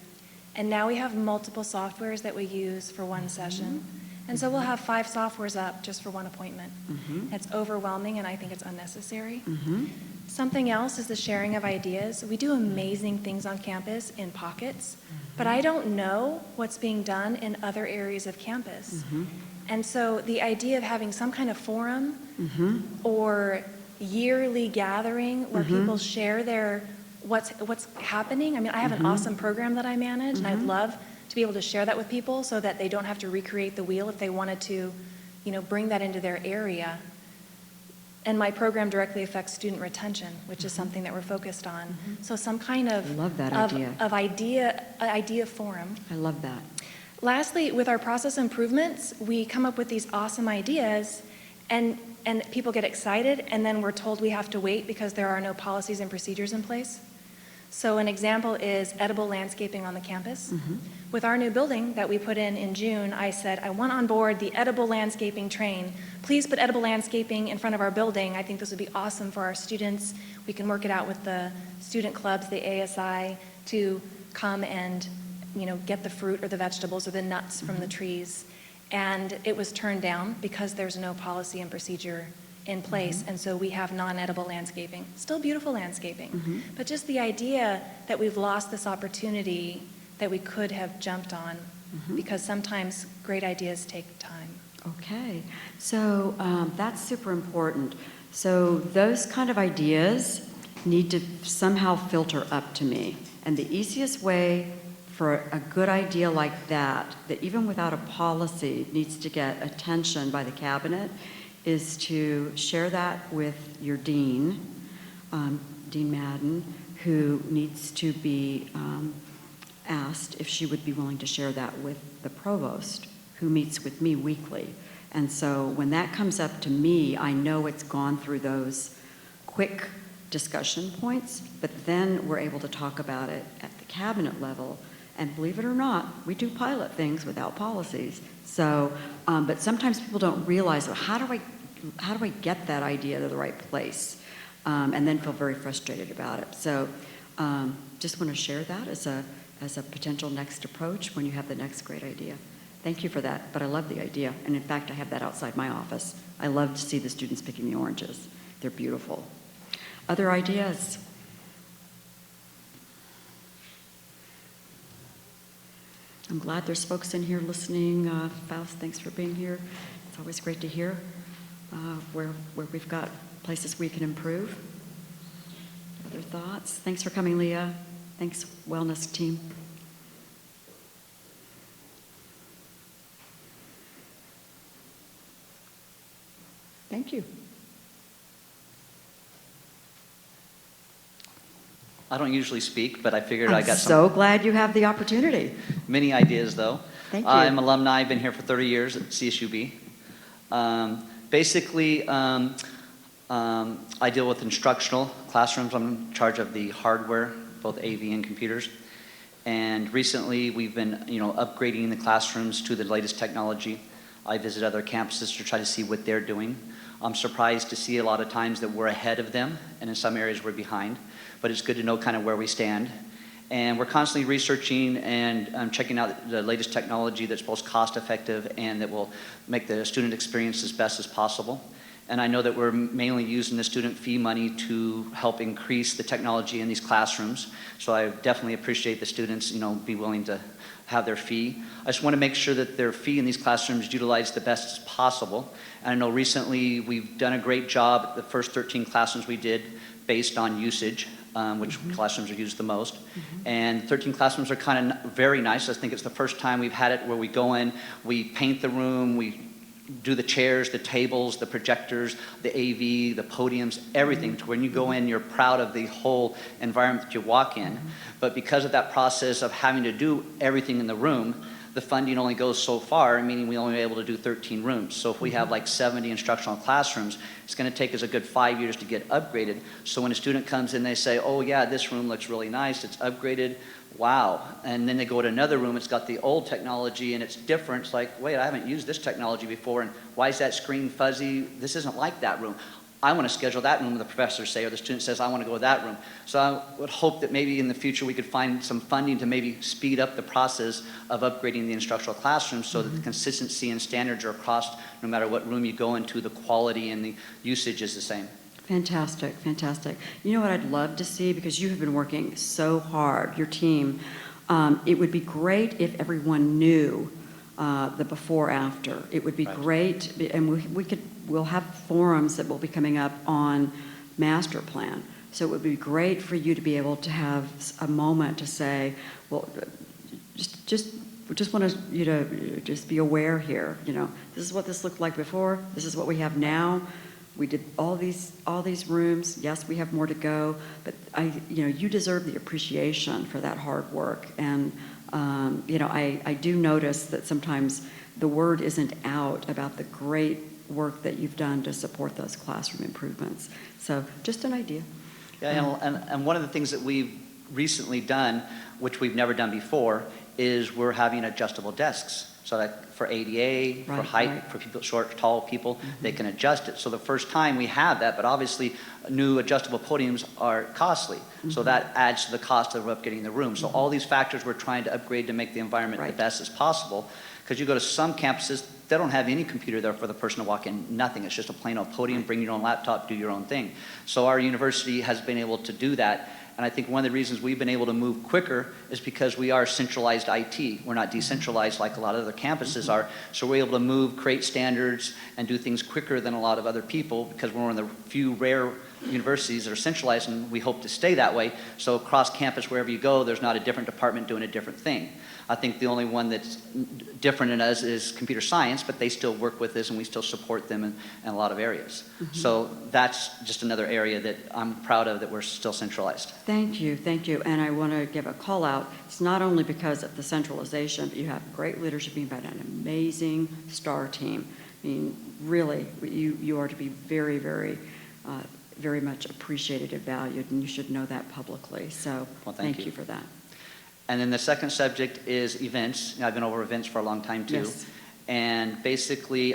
And now we have multiple softwares that we use for one session. And so we'll have 5 softwares up just for one appointment. It's overwhelming, and I think it's unnecessary. Something else is the sharing of ideas. We do amazing things on campus in pockets, but I don't know what's being done in other areas of campus. And so the idea of having some kind of forum or yearly gathering where people share their what's happening. I mean, I have an awesome program that I manage, and I'd love to be able to share that with people so that they don't have to recreate the wheel if they wanted to, bring that into their area. And my program directly affects student retention, which is something that we're focused on. So some kind of I love that idea. idea forum. I love that. Lastly, with our process improvements, we come up with these awesome ideas, and people get excited, and then we're told we have to wait because there are no policies and procedures in place. So an example is edible landscaping on the campus. With our new building that we put in June, I said, I want on board the edible landscaping train. Please put edible landscaping in front of our building. I think this would be awesome for our students. We can work it out with the student clubs, the ASI, to come and get the fruit or the vegetables or the nuts from the trees. And it was turned down because there's no policy and procedure in place, and so we have non-edible landscaping. Still beautiful landscaping, but just the idea that we've lost this opportunity that we could have jumped on, because sometimes great ideas take time. Okay, so that's super important. So those kind of ideas need to somehow filter up to me, and the easiest way for a good idea like that even without a policy needs to get attention by the cabinet, is to share that with your dean, Dean Madden, who needs to be asked if she would be willing to share that with the provost, who meets with me weekly. And so when that comes up to me, I know it's gone through those quick discussion points, but then we're able to talk about it at the cabinet level. And believe it or not, we do pilot things without policies. So, but sometimes people don't realize, well, how do I get that idea to the right place? And then feel very frustrated about it. So, just want to share that as a potential next approach when you have the next great idea. Thank you for that, but I love the idea. And in fact, I have that outside my office. I love to see the students picking the oranges. They're beautiful. Other ideas? I'm glad there's folks in here listening. Faust, thanks for being here. It's always great to hear where we've got places we can improve. Other thoughts? Thanks for coming, Leah. Thanks, wellness team. Thank you. I don't usually speak, but I figured I'm I got so glad you have the opportunity. many ideas, though. Thank you. I'm alumni. I've been here for 30 years at CSUB. Basically, I deal with instructional classrooms. I'm in charge of the hardware, both AV and computers. And recently, we've been, upgrading the classrooms to the latest technology. I visit other campuses to try to see what they're doing. I'm surprised to see a lot of times that we're ahead of them, and in some areas we're behind. But it's good to know kind of where we stand. And we're constantly researching and checking out the latest technology that's most cost-effective and that will make the student experience as best as possible. And I know that we're mainly using the student fee money to help increase the technology in these classrooms. So I definitely appreciate the students, be willing to have their fee. I just want to make sure that their fee in these classrooms utilized the best as possible. And I know recently we've done a great job at the first 13 classrooms we did based on usage, which classrooms are used the most. And 13 classrooms are kind of very nice. I think it's the first time we've had it where we go in, we paint the room, we do the chairs, the tables, the projectors, the AV, the podiums, everything. To when you go in, you're proud of the whole environment that you walk in. But because of that process of having to do everything in the room, the funding only goes so far, meaning we only able to do 13 rooms. So if we have like 70 instructional classrooms, it's going to take us a good 5 years to get upgraded. So when a student comes in, they say, oh yeah, this room looks really nice, it's upgraded, wow. And then they go to another room, it's got the old technology and it's different. It's like, wait, I haven't used this technology before, and why is that screen fuzzy? This isn't like that room. I want to schedule that room, the professors say, or the student says, I want to go to that room. So I would hope that maybe in the future we could find some funding to maybe speed up the process of upgrading the instructional classrooms so that the consistency and standards are across, no matter what room you go into, the quality and the usage is the same. Fantastic, fantastic. You know what I'd love to see, because you have been working so hard, your team, it would be great if everyone knew the before after. It would be great, and we'll have forums that will be coming up on master plan. So it would be great for you to be able to have a moment to say, well, we just want you to just be aware here. You know, this is what this looked like before. This is what we have now. We did all these rooms. Yes, we have more to go, but you deserve the appreciation for that hard work. And I do notice that sometimes the word isn't out about the great work that you've done to support those classroom improvements. So just an idea. Yeah, and one of the things that we've recently done, which we've never done before, is we're having adjustable desks. So that for ADA, for height, for people, short, tall people, they can adjust it. So the first time we have that, but obviously new adjustable podiums are costly. So that adds to the cost of upgrading the room. So all these factors we're trying to upgrade to make the environment the best as possible. Because you go to some campuses, they don't have any computer there for the person to walk in, nothing. It's just a plain old podium, bring your own laptop, do your own thing. So our university has been able to do that. And I think one of the reasons we've been able to move quicker is because we are centralized IT. We're not decentralized like a lot of other campuses are. So we're able to move, create standards, and do things quicker than a lot of other people because we're one of the few rare universities that are centralized, and we hope to stay that way. So across campus, wherever you go, there's not a different department doing a different thing. I think the only one that's different in us is computer science, but they still work with us and we still support them in a lot of areas. So that's just another area that I'm proud of, that we're still centralized. Thank you, thank you. And I want to give a call out. It's not only because of the centralization, but you have great leadership, you've got an amazing STAR team. I mean, really, you are to be very, very, very much appreciated and valued, and you should know that publicly. So thank you for that. And then the second subject is events. I've been over events for a long time too. Yes. And basically,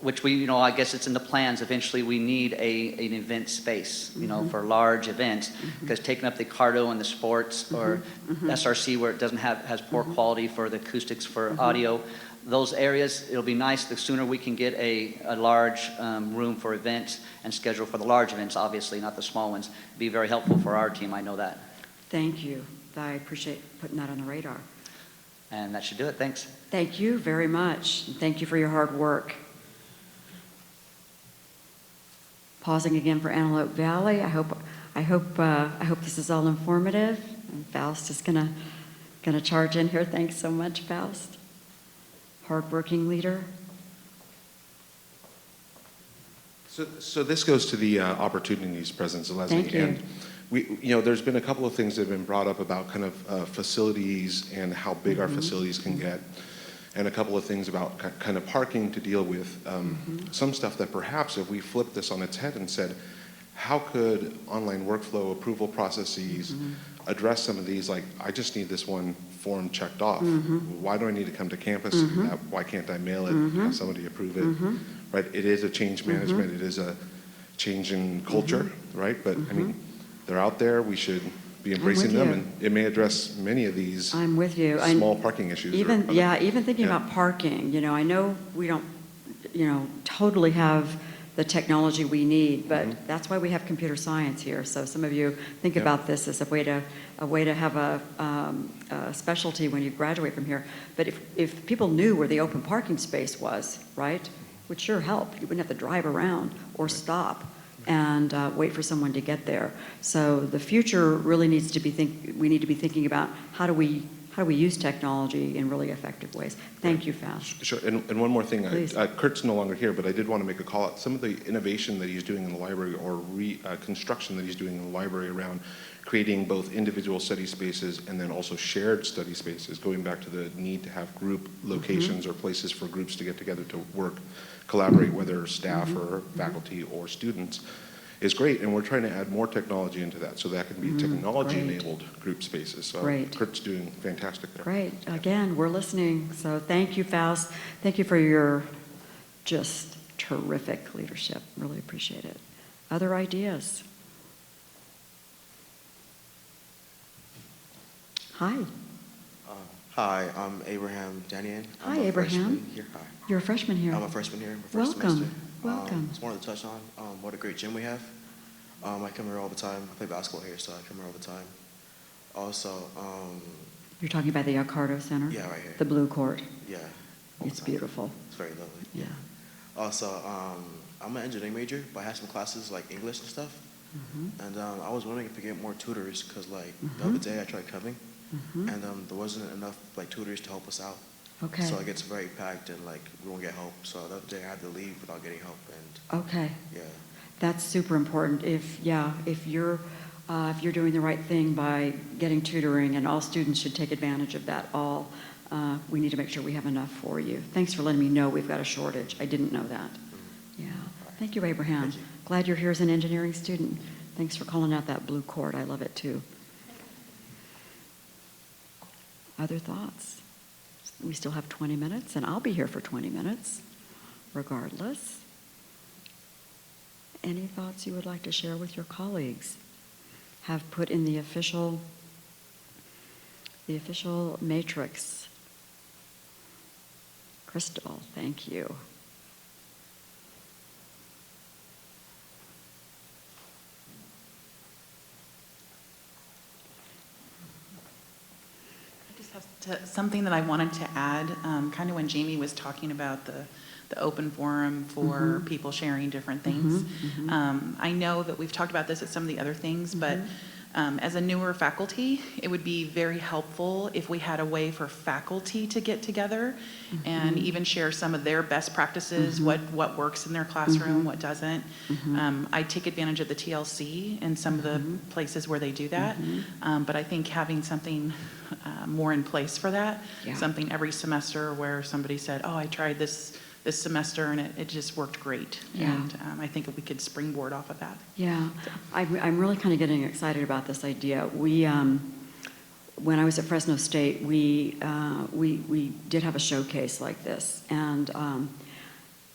which we, I guess it's in the plans, eventually we need an event space, for large events, because taking up the cardo and the sports or SRC where it has poor quality for the acoustics for audio, those areas, it'll be nice the sooner we can get a large room for events and schedule for the large events, obviously, not the small ones. It'd be very helpful for our team, I know that. Thank you. I appreciate putting that on the radar. And that should do it. Thanks. Thank you very much. And thank you for your hard work. Pausing again for Antelope Valley. I hope this is all informative. And Faust is gonna charge in here. Thanks so much, Faust. Hardworking leader. So this goes to the opportunities, President Zalesny. Thank you. And there's been a couple of things that have been brought up about kind of facilities and how big our facilities can get, and a couple of things about kind of parking to deal with. Some stuff that perhaps if we flipped this on its head and said, how could online workflow approval processes address some of these? Like, I just need this one form checked off. Why do I need to come to campus? Why can't I mail it, have somebody approve it? Right? It is a change management. It is a change in culture, right? But I mean, they're out there. We should be embracing them, and it may address many of these. I'm with you. Small parking issues. Even thinking about parking. I know we don't, totally have the technology we need, but that's why we have computer science here. So some of you think about this as a way to have a specialty when you graduate from here. But if people knew where the open parking space was, right, would sure help. You wouldn't have to drive around or stop and wait for someone to get there. So the future really needs to be we need to be thinking about how do we how do we use technology in really effective ways. Thank you, Faust. Sure, and one more thing. Please. Kurt's no longer here, but I did want to make a call out. Some of the innovation that he's doing in the library, or construction that he's doing in the library around creating both individual study spaces and then also shared study spaces, going back to the need to have group locations or places for groups to get together to work, collaborate, whether staff or faculty or students, is great. And we're trying to add more technology into that so that can be technology-enabled group spaces. So Great. Kurt's doing fantastic there. Great. Again, we're listening. So thank you, Faust. Thank you for your just terrific leadership. Really appreciate it. Other ideas? Hi. Hi, I'm Abraham Danian. Hi, I'm a Abraham. freshman here. Hi. You're a freshman here. I'm a freshman here, my first Welcome. semester. Welcome. Just wanted to touch on what a great gym we have. I come here all the time. I play basketball here, so I come here all the time. Also, You're talking about the Accardo Center? Yeah, right here. The blue court. Yeah. It's beautiful. It's very lovely. Yeah. Also, I'm an engineering major, but I have some classes like English and stuff. And I was wondering if we get more tutors, because like the other day I tried coming, and there wasn't enough like tutors to help us out. Okay. So it gets very packed and like we won't get help. So the other day I had to leave without getting help. And Okay. yeah. That's super important. If you're doing the right thing by getting tutoring, and all students should take advantage of that, we need to make sure we have enough for you. Thanks for letting me know we've got a shortage. I didn't know that. Yeah. Thank you, Abraham. Thank you. Glad you're here as an engineering student. Thanks for calling out that blue court. I love it too. Other thoughts? We still have 20 minutes, and I'll be here for 20 minutes, regardless. Any thoughts you would like to share with your colleagues? Have put in the official matrix. Crystal, thank you. Something that I wanted to add, kind of when Jamie was talking about the open forum for people sharing different things. I know that we've talked about this at some of the other things, but as a newer faculty, it would be very helpful if we had a way for faculty to get together and even share some of their best practices, what works in their classroom, what doesn't. I take advantage of the TLC and some of the places where they do that, but I think having something more in place for that, something every semester where somebody said, oh, I tried this semester and it just worked great. Yeah. And I think we could springboard off of that. Yeah, I'm really kind of getting excited about this idea. We, when I was at Fresno State, we did have a showcase like this, and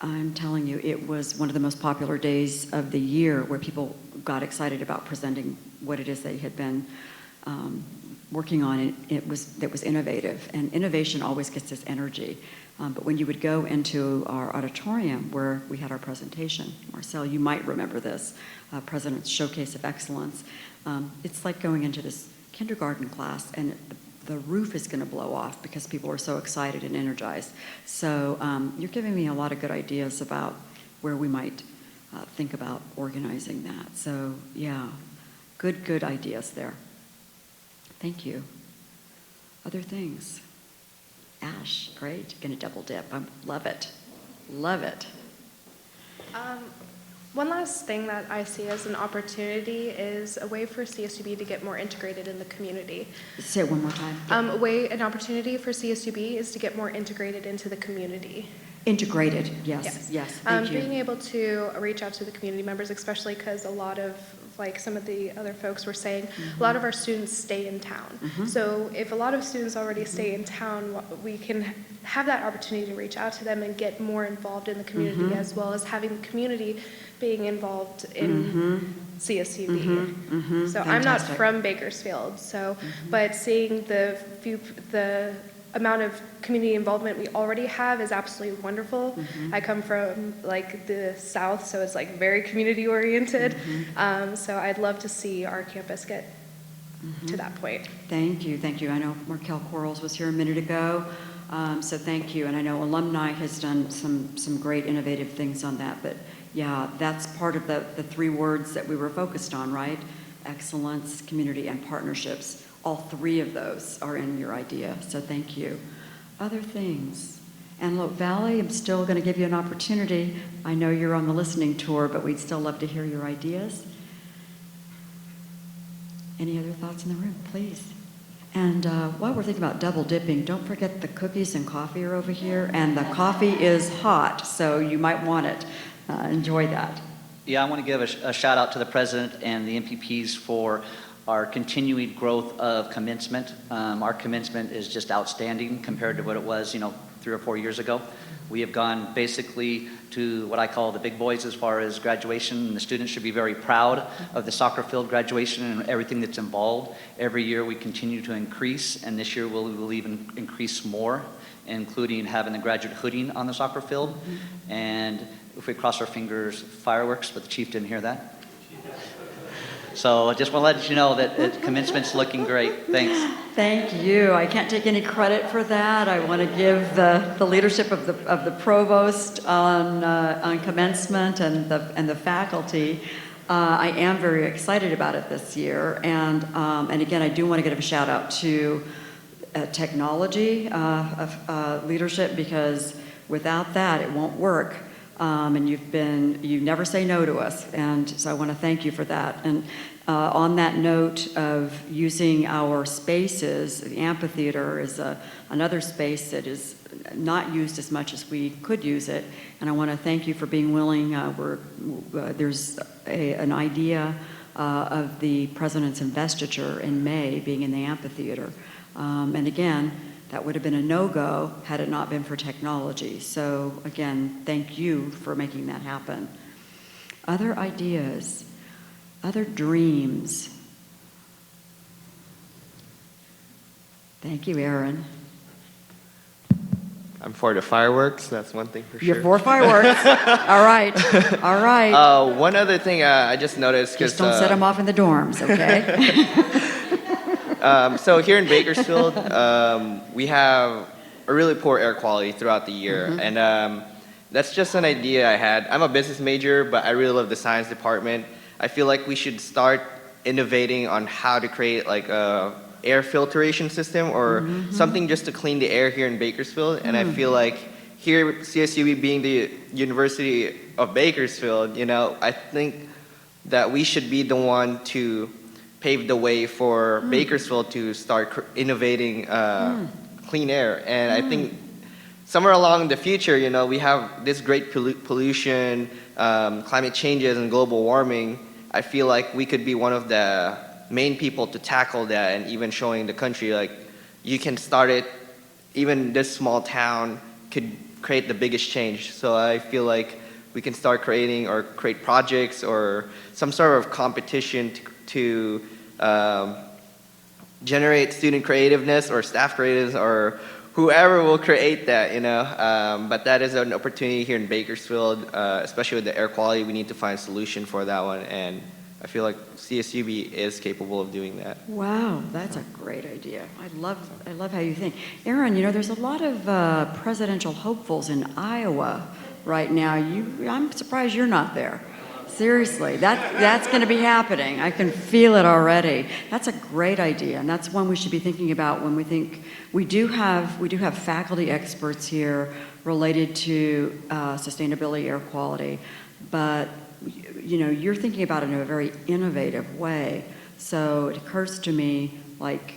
I'm telling you, it was one of the most popular days of the year where people got excited about presenting what it is they had been working on. It was innovative, and innovation always gets this energy. But when you would go into our auditorium where we had our presentation, Marcel, you might remember this, President's Showcase of Excellence. It's like going into this kindergarten class, and the roof is going to blow off because people are so excited and energized. So you're giving me a lot of good ideas about where we might think about organizing that. So yeah, good ideas there. Thank you. Other things? Ash, great. Gonna double dip. I love it. Love it. One last thing that I see as an opportunity is a way for CSUB to get more integrated in the community. Say it one more time. An opportunity for CSUB is to get more integrated into the community. Integrated, yes. Thank you. Being able to reach out to the community members, especially because a lot of, like some of the other folks were saying, a lot of our students stay in town. So if a lot of students already stay in town, we can have that opportunity to reach out to them and get more involved in the community, as well as having the community being involved in CSUB. So I'm not from Bakersfield, but seeing the amount of community involvement we already have is absolutely wonderful. I come from like the South, so it's like very community oriented. So I'd love to see our campus get to that point. Thank you. I know Markel Quarles was here a minute ago, so thank you. And I know alumni has done some great innovative things on that, but yeah, that's part of the three words that we were focused on, right? Excellence, community, and partnerships all three of those are in your idea, so thank you. Other things? Antelope Valley, I'm still going to give you an opportunity. I know you're on the listening tour, but we'd still love to hear your ideas. Any other thoughts in the room, please? And while we're thinking about double dipping, don't forget the cookies and coffee are over here, and the coffee is hot, so you might want it. Enjoy that. Yeah, I want to give a shout out to the president and the MPPs for our continuing growth of commencement. Our commencement is just outstanding compared to what it was, 3 or 4 years ago. We have gone basically to what I call the big boys as far as graduation, and the students should be very proud of the soccer field graduation and everything that's involved. Every year we continue to increase, and this year we'll even increase more, including having the graduate hooding on the soccer field. And if we cross our fingers, fireworks, but the chief didn't hear that. So I just want to let you know that commencement's looking great. Thanks. Thank you. I can't take any credit for that. I want to give the leadership of the provost on commencement and the faculty. I am very excited about it this year, and again, I do want to give a shout out to technology leadership, because without that, it won't work. And you never say no to us, and so I want to thank you for that. And on that note of using our spaces, the amphitheater is another space that is not used as much as we could use it, and I want to thank you for being willing. There's an idea of the president's investiture in May being in the amphitheater, and again, that would have been a no-go had it not been for technology. So again, thank you for making that happen. Other ideas, other dreams. Thank you, Aaron. I'm for the fireworks, that's one thing for sure. You're for fireworks. All right, all right. One other thing I just noticed. Just don't set them off in the dorms, okay? So here in Bakersfield, we have a really poor air quality throughout the year, and that's just an idea I had. I'm a business major, but I really love the science department. I feel like we should start innovating on how to create like a air filtration system or something just to clean the air here in Bakersfield. And I feel like here, CSUB being the University of Bakersfield, I think that we should be the one to pave the way for Bakersfield to start innovating clean air. And I think somewhere along the future, we have this great pollution, climate changes, and global warming. I feel like we could be one of the main people to tackle that, and even showing the country, like, you can start it, even this small town could create the biggest change. So I feel like we can start create projects or some sort of competition to generate student creativeness or staff creativeness or whoever will create that, but that is an opportunity here in Bakersfield, especially with the air quality. We need to find a solution for that one, and I feel like CSUB is capable of doing that. Wow, that's a great idea. I love how you think. Aaron, there's a lot of presidential hopefuls in Iowa right now. I'm surprised you're not there. Seriously, that's going to be happening. I can feel it already. That's a great idea, and that's one we should be thinking about when we think we do have faculty experts here related to sustainability, air quality, but you're thinking about it in a very innovative way. So it occurs to me like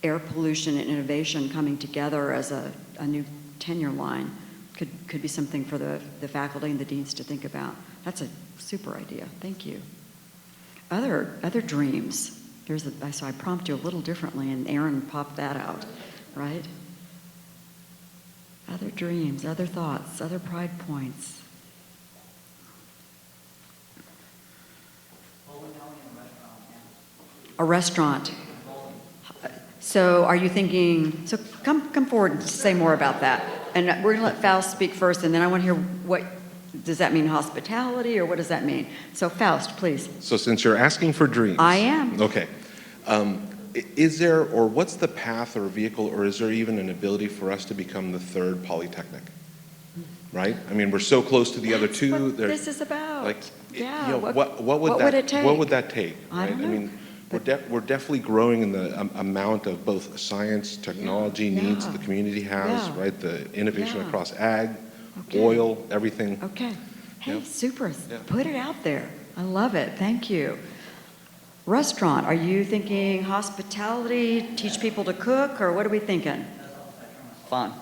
air pollution and innovation coming together as a new tenure line could be something for the faculty and the deans to think about. That's a super idea. Thank you. Other dreams. So I prompt you a little differently, and Aaron popped that out, right? Other dreams, other thoughts, other pride points. A restaurant. So are you thinking, so come forward and say more about that. And we're going to let Faust speak first, and then I want to hear does that mean hospitality, or what does that mean? So Faust, please. So since you're asking for dreams. I am. Okay. Is there, or what's the path or vehicle, or is there even an ability for us to become the third polytechnic? Right? I mean, we're so close to the other two. What this is about. Like, yeah. what would that take? What would that take? I don't know. mean, we're definitely growing in the amount of both science, technology needs the community has, Yeah. right? The innovation Yeah. across ag, Okay. oil, everything. Okay. Hey, Yep. super. Yeah. Put it out there. I love it. Thank you. Restaurant, are you thinking hospitality, teach people to cook, or what are we thinking? Fun.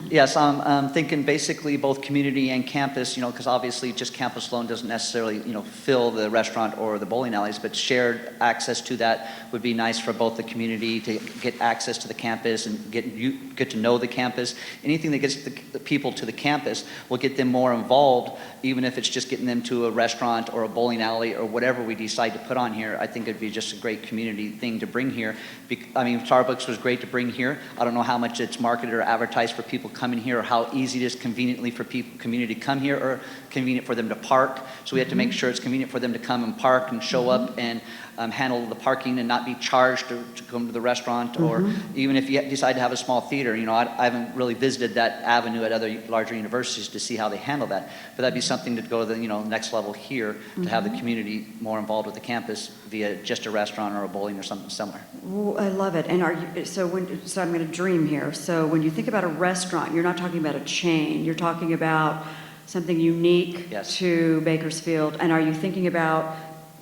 Yes, I'm thinking basically both community and campus, because obviously just campus alone doesn't necessarily, fill the restaurant or the bowling alleys, but shared access to that would be nice for both the community to get access to the campus and get to know the campus. Anything that gets the people to the campus will get them more involved, even if it's just getting them to a restaurant or a bowling alley or whatever we decide to put on here. I think it'd be just a great community thing to bring here. Starbucks was great to bring here. I don't know how much it's marketed or advertised for people coming here, or how easy it is conveniently for people, community to come here, or convenient for them to park. So we have to make sure it's convenient for them to come and park and show up and handle the parking and not be charged to come to the restaurant. Or even if you decide to have a small theater, I haven't really visited that avenue at other larger universities to see how they handle that. But that'd be something to go to the next level here, to have the community more involved with the campus via just a restaurant or a bowling or something similar. Well, I love it. And so I'm going to dream here. So when you think about a restaurant, you're not talking about a chain. You're talking about something unique to Bakersfield. And are you thinking about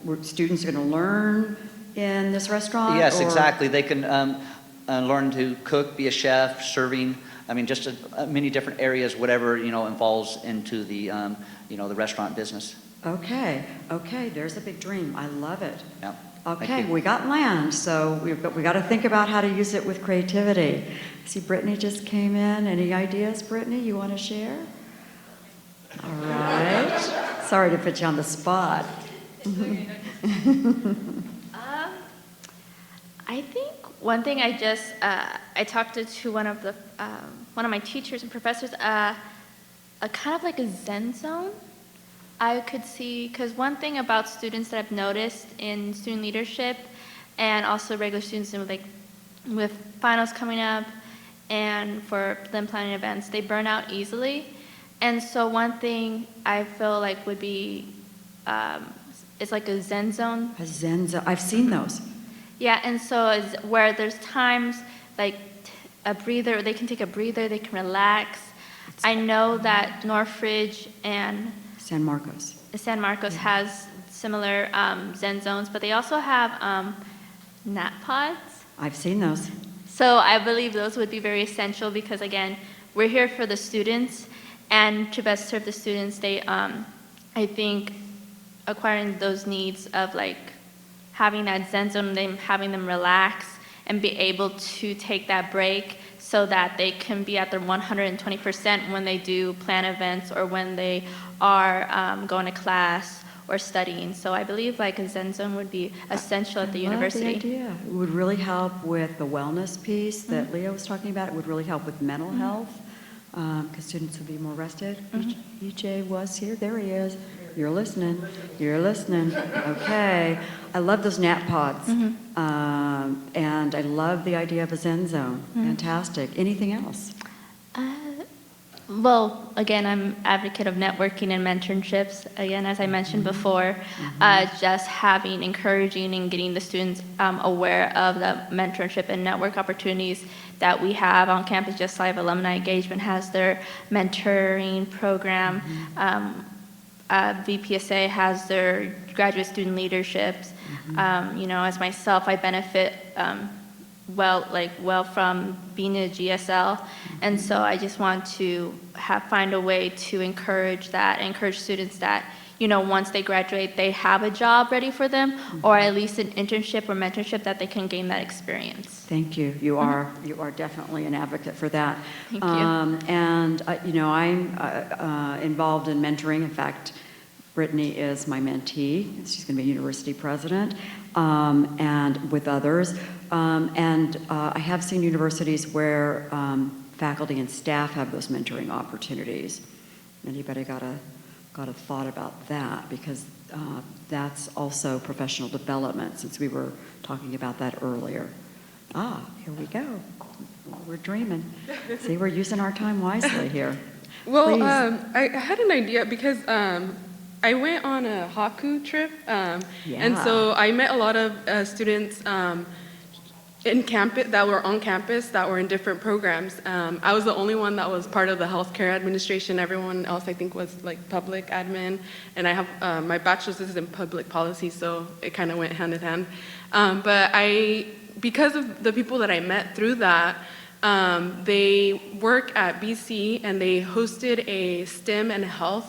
where students are going to learn in this restaurant? Yes, or? exactly. They can learn to cook, be a chef, serving. Just many different areas, whatever involves into the the restaurant business. Okay. There's a big dream. I love it. Yeah. Okay, we got land, so we got to think about how to use it with creativity. I see Brittany just came in. Any ideas, Brittany, you want to share? All right. Sorry to put you on the spot. I think one thing I talked to one of my teachers and professors, a kind of like a Zen zone. I could see, because one thing about students that I've noticed in student leadership and also regular students with finals coming up and for them planning events, they burn out easily. And so one thing I feel like would be, it's like a Zen zone. A Zen zone. I've seen those. Yeah, and so where there's times like a breather, they can take a breather, they can relax. I know that Northridge and San Marcos has similar Zen zones, but they also have nap pods. I've seen those. So I believe those would be very essential because, again, we're here for the students, and to best serve the students, I think acquiring those needs of having that Zen zone, having them relax and be able to take that break so that they can be at their 120% when they do plan events or when they are going to class or studying. So I believe a Zen zone would be essential at the university. I love the idea. It would really help with the wellness piece that Leah was talking about. It would really help with mental health because students would be more rested. EJ was here. There he is. You're listening. Okay. I love those nap pods. And I love the idea of a Zen zone. Fantastic. Anything else? Well, again, I'm an advocate of networking and mentorships. Again, as I mentioned before, just encouraging and getting the students aware of the mentorship and network opportunities that we have on campus. Just like Alumni Engagement has their mentoring program. VPSA has their graduate student leadships. As myself, I benefit well from being a GSL, and so I just want to find a way to encourage students that once they graduate, they have a job ready for them, or at least an internship or mentorship that they can gain that experience. Thank you. You are definitely an advocate for that. Thank you. And I'm involved in mentoring. In fact, Brittany is my mentee. She's going to be university president, and with others. I have seen universities where faculty and staff have those mentoring opportunities. Anybody got a thought about that? Because that's also professional development, since we were talking about that earlier. Here we go. We're dreaming. See, we're using our time wisely here. Well, Please. I had an idea because I went on a Haku trip, and Yeah. so I met a lot of students in campus that were on campus that were in different programs. I was the only one that was part of the healthcare administration. Everyone else, I think, was like public admin, and I have my bachelor's is in public policy, so it kind of went hand in hand. But because of the people that I met through that, they work at BC and they hosted a STEM and health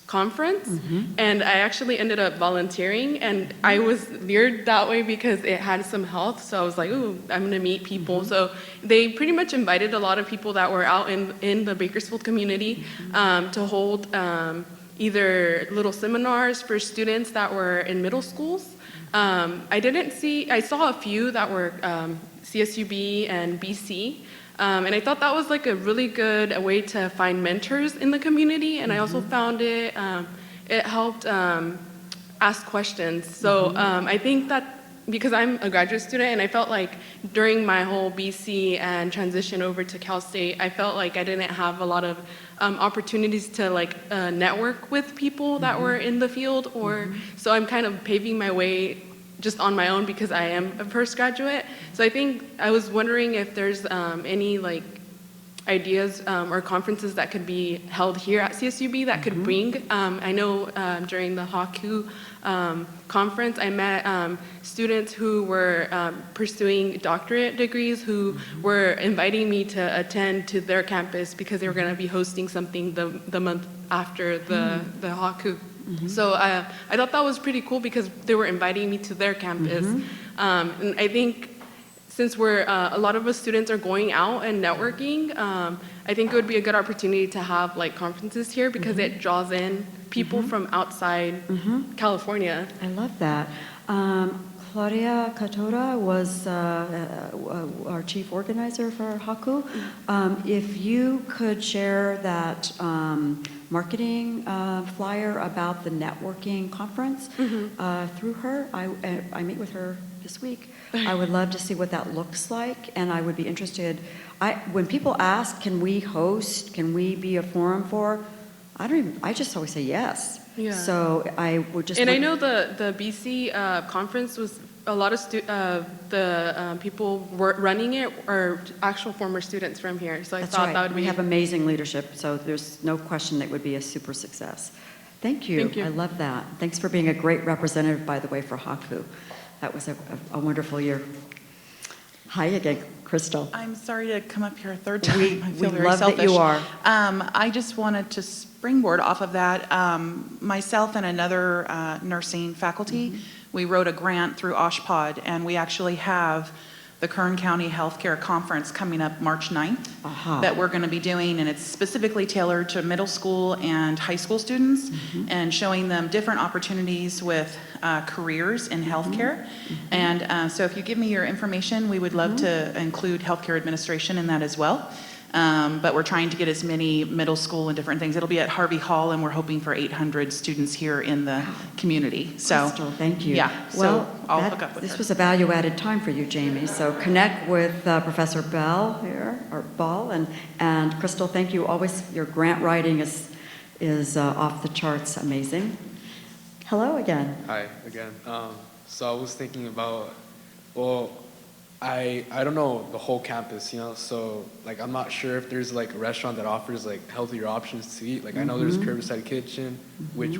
conference, and I actually ended up volunteering, and I was lured that way because it had some health, so I was like, ooh, I'm gonna meet people. So they pretty much invited a lot of people that were out in the Bakersfield community to hold either little seminars for students that were in middle schools. I saw a few that were CSUB and BC, and I thought that was like a really good way to find mentors in the community, and I also found it helped ask questions. So I think that because I'm a graduate student, and I felt like during my whole BC and transition over to Cal State, I felt like I didn't have a lot of opportunities to like network with people that were in the field, or so I'm kind of paving my way just on my own because I am a first graduate. So I think I was wondering if there's any like ideas or conferences that could be held here at CSUB that could bring. I know during the Haku conference, I met students who were pursuing doctorate degrees who were inviting me to attend to their campus because they were going to be hosting something the month after the Haku. So I thought that was pretty cool because they were inviting me to their campus. And I think since a lot of us students are going out and networking, I think it would be a good opportunity to have like conferences here because it draws in people from outside California. I love that. Claudia Catora was our chief organizer for Haku. If you could share that marketing flyer about the networking conference through her, I meet with her this week. I would love to see what that looks like, and I would be interested. When people ask, can we host, can we be a forum for, I just always say yes. Yeah. So I would just. And I know the BC conference was a lot of the people were running it are actual former students from here. So I That's thought right. that would be. We have amazing leadership, so there's no question that would be a super success. Thank you. Thank you. I love that. Thanks for being a great representative, by the way, for Haku. That was a wonderful year. Hi again, Crystal. I'm sorry to come up here a third time. I feel we very love selfish. that you are. I just wanted to springboard off of that. Myself and another nursing faculty, we wrote a grant through OSHPOD, and we actually have the Kern County Healthcare Conference coming up March 9th that we're going to be doing, and it's specifically tailored to middle school and high school students and showing them different opportunities with careers in healthcare. And so if you give me your information, we would love to include healthcare administration in that as well. But we're trying to get as many middle school and different things. It'll be at Harvey Hall, and we're hoping for 800 students here in the community. So, Crystal, thank you. Yeah, Well, so I'll hook up with this her. was a value-added time for you, Jamie. So connect with Professor Bell here, or Ball, and Crystal. Thank you. Always, your grant writing is off the charts. Amazing. Hello again. Hi again. So I was thinking about, well, I don't know the whole campus, so like I'm not sure if there's like a restaurant that offers like healthier options to eat. Like I know there's Curbside Kitchen, Which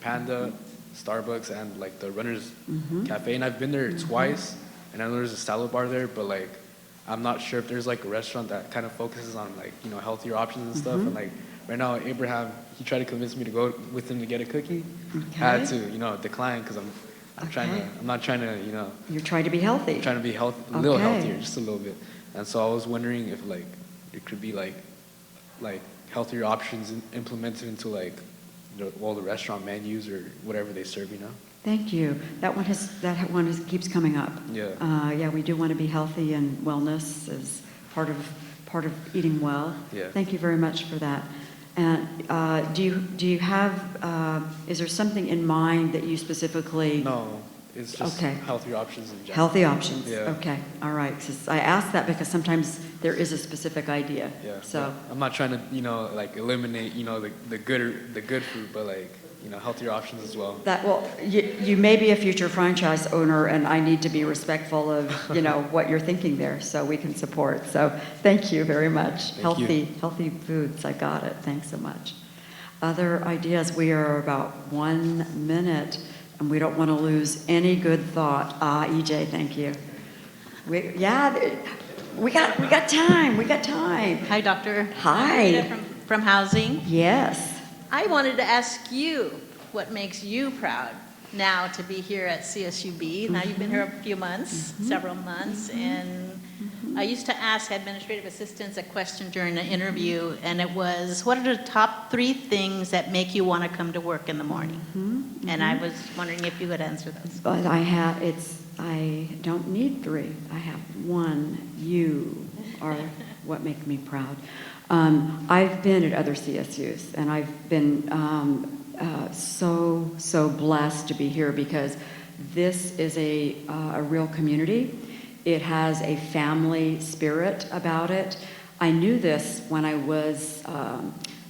Panda, Starbucks, and like the Runners Cafe, and I've been there twice, and I know there's a salad bar there, but like I'm not sure if there's like a restaurant that kind of focuses on like healthier options and stuff. And like right now, Abraham, he tried to convince me to go with him to get a cookie. Okay. I had to decline because I'm not trying to, You're trying to be healthy. I'm trying to be a little Okay. healthier, just a little bit. And so I was wondering if like it could be like healthier options implemented into like all the restaurant menus or whatever they serve, Thank you. That one keeps coming up. Yeah. Yeah, we do want to be healthy, and wellness is part of eating well. Yeah. Thank you very much for that. And do you have? Is there something in mind that you specifically? No. It's just Okay. healthier options in general. Healthy options, Yeah. okay, all right. 'Cause I asked that because sometimes there is a specific idea, Yeah. so. Yeah. I'm not trying to, like eliminate, the good food, but like, healthier options as well. Well, you may be a future franchise owner, and I need to be respectful of, what you're thinking there, so we can support. So thank you very much. Thank you. Healthy foods, I got it. Thanks so much. Other ideas? We are about 1 minute, and we don't want to lose any good thought. EJ, thank you. We got time. We got time. Hi, Doctor. Hi. From Housing. Yes. I wanted to ask you what makes you proud now to be here at CSUB. Now you've been here a few months, several months, and I used to ask administrative assistants a question during an interview, and it was, what are the top 3 things that make you want to come to work in the morning? And I was wondering if you would answer those. But I don't need 3. I have 1. You are what make me proud. I've been at other CSUs, and I've been so blessed to be here because this is a real community. It has a family spirit about it. I knew this when I was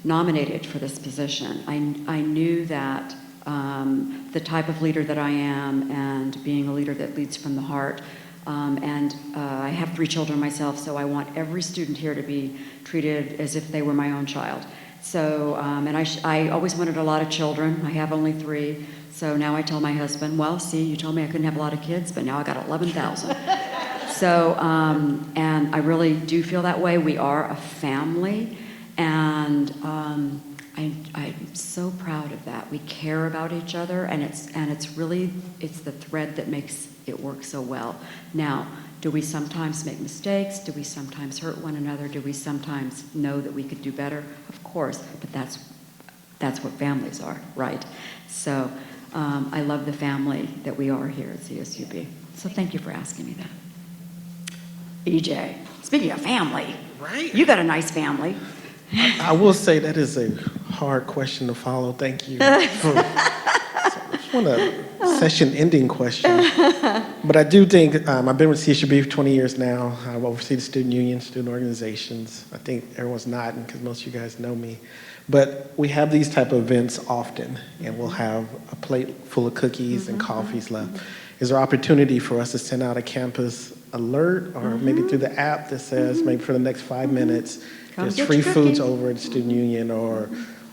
nominated for this position. I knew that the type of leader that I am, and being a leader that leads from the heart, and I have 3 children myself, so I want every student here to be treated as if they were my own child. So, and I always wanted a lot of children. I have only 3. So now I tell my husband, well, see, you told me I couldn't have a lot of kids, but now I got 11,000. So, and I really do feel that way. We are a family, and I'm so proud of that. We care about each other, and it's really the thread that makes it work so well. Now, do we sometimes make mistakes? Do we sometimes hurt one another? Do we sometimes know that we could do better? Of course, but that's what families are, right? So I love the family that we are here at CSUB. So thank you for asking me that. EJ, speaking of family, right? You got a nice family. I will say that is a hard question to follow. Thank you. I just want a session-ending question. But I do think, I've been with CSUB for 20 years now. I oversee the student union, student organizations. I think everyone's nodding because most of you guys know me. But we have these type of events often, and we'll have a plate full of cookies and coffees left. Is there opportunity for us to send out a campus alert, or maybe through the app that says maybe for the next 5 minutes, there's free foods over at the student union or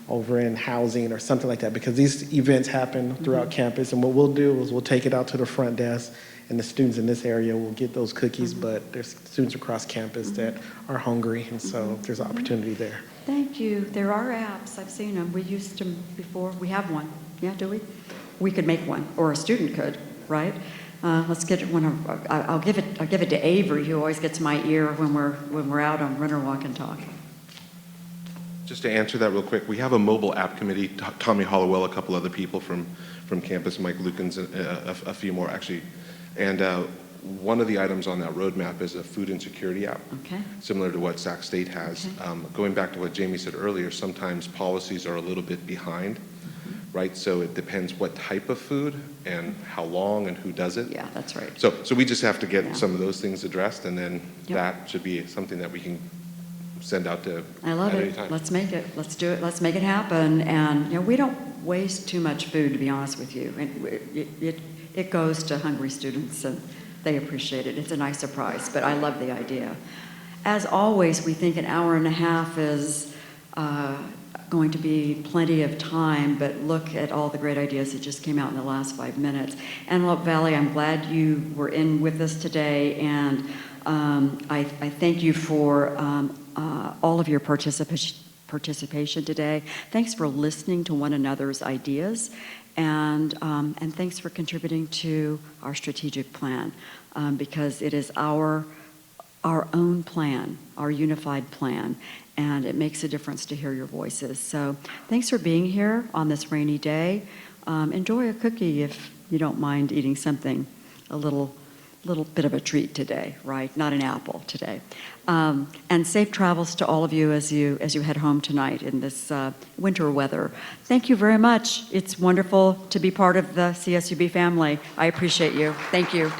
over in housing or something like that, because these events happen throughout campus, and what we'll do is we'll take it out to the front desk, and the students in this area will get those cookies, but there's students across campus that are hungry, and so there's an opportunity there. Thank you. There are apps. I've seen them. We used them before. We have one. Yeah, do we? We could make one, or a student could, right? Let's get one. I'll give it to Avery, who always gets my ear when we're out on Runner Walk and Talk. Just to answer that real quick, we have a mobile app committee, Tommy Hollowell, a couple other people from campus, Mike Lukens, a few more actually. And one of the items on that roadmap is a food insecurity app, similar to what Sac State has. Going back to what Jamie said earlier, sometimes policies are a little bit behind, right? So it depends what type of food and how long and who does it. Yeah, that's right. So we just have to get some of those things addressed, and then that should be something that we can send out to I love at it. any time. Let's make it. Let's do it. Let's make it happen. And we don't waste too much food, to be honest with you. It goes to hungry students, and they appreciate it. It's a nice surprise, but I love the idea. As always, we think an hour and a half is going to be plenty of time, but look at all the great ideas that just came out in the last 5 minutes. Antelope Valley, I'm glad you were in with us today, and I thank you for all of your participation today. Thanks for listening to one another's ideas, and thanks for contributing to our strategic plan, because it is our own plan, our unified plan, and it makes a difference to hear your voices. So thanks for being here on this rainy day. Enjoy a cookie if you don't mind eating something a little little bit of a treat today, right? Not an apple today. And safe travels to all of you as you head home tonight in this winter weather. Thank you very much. It's wonderful to be part of the CSUB family. I appreciate you. Thank you.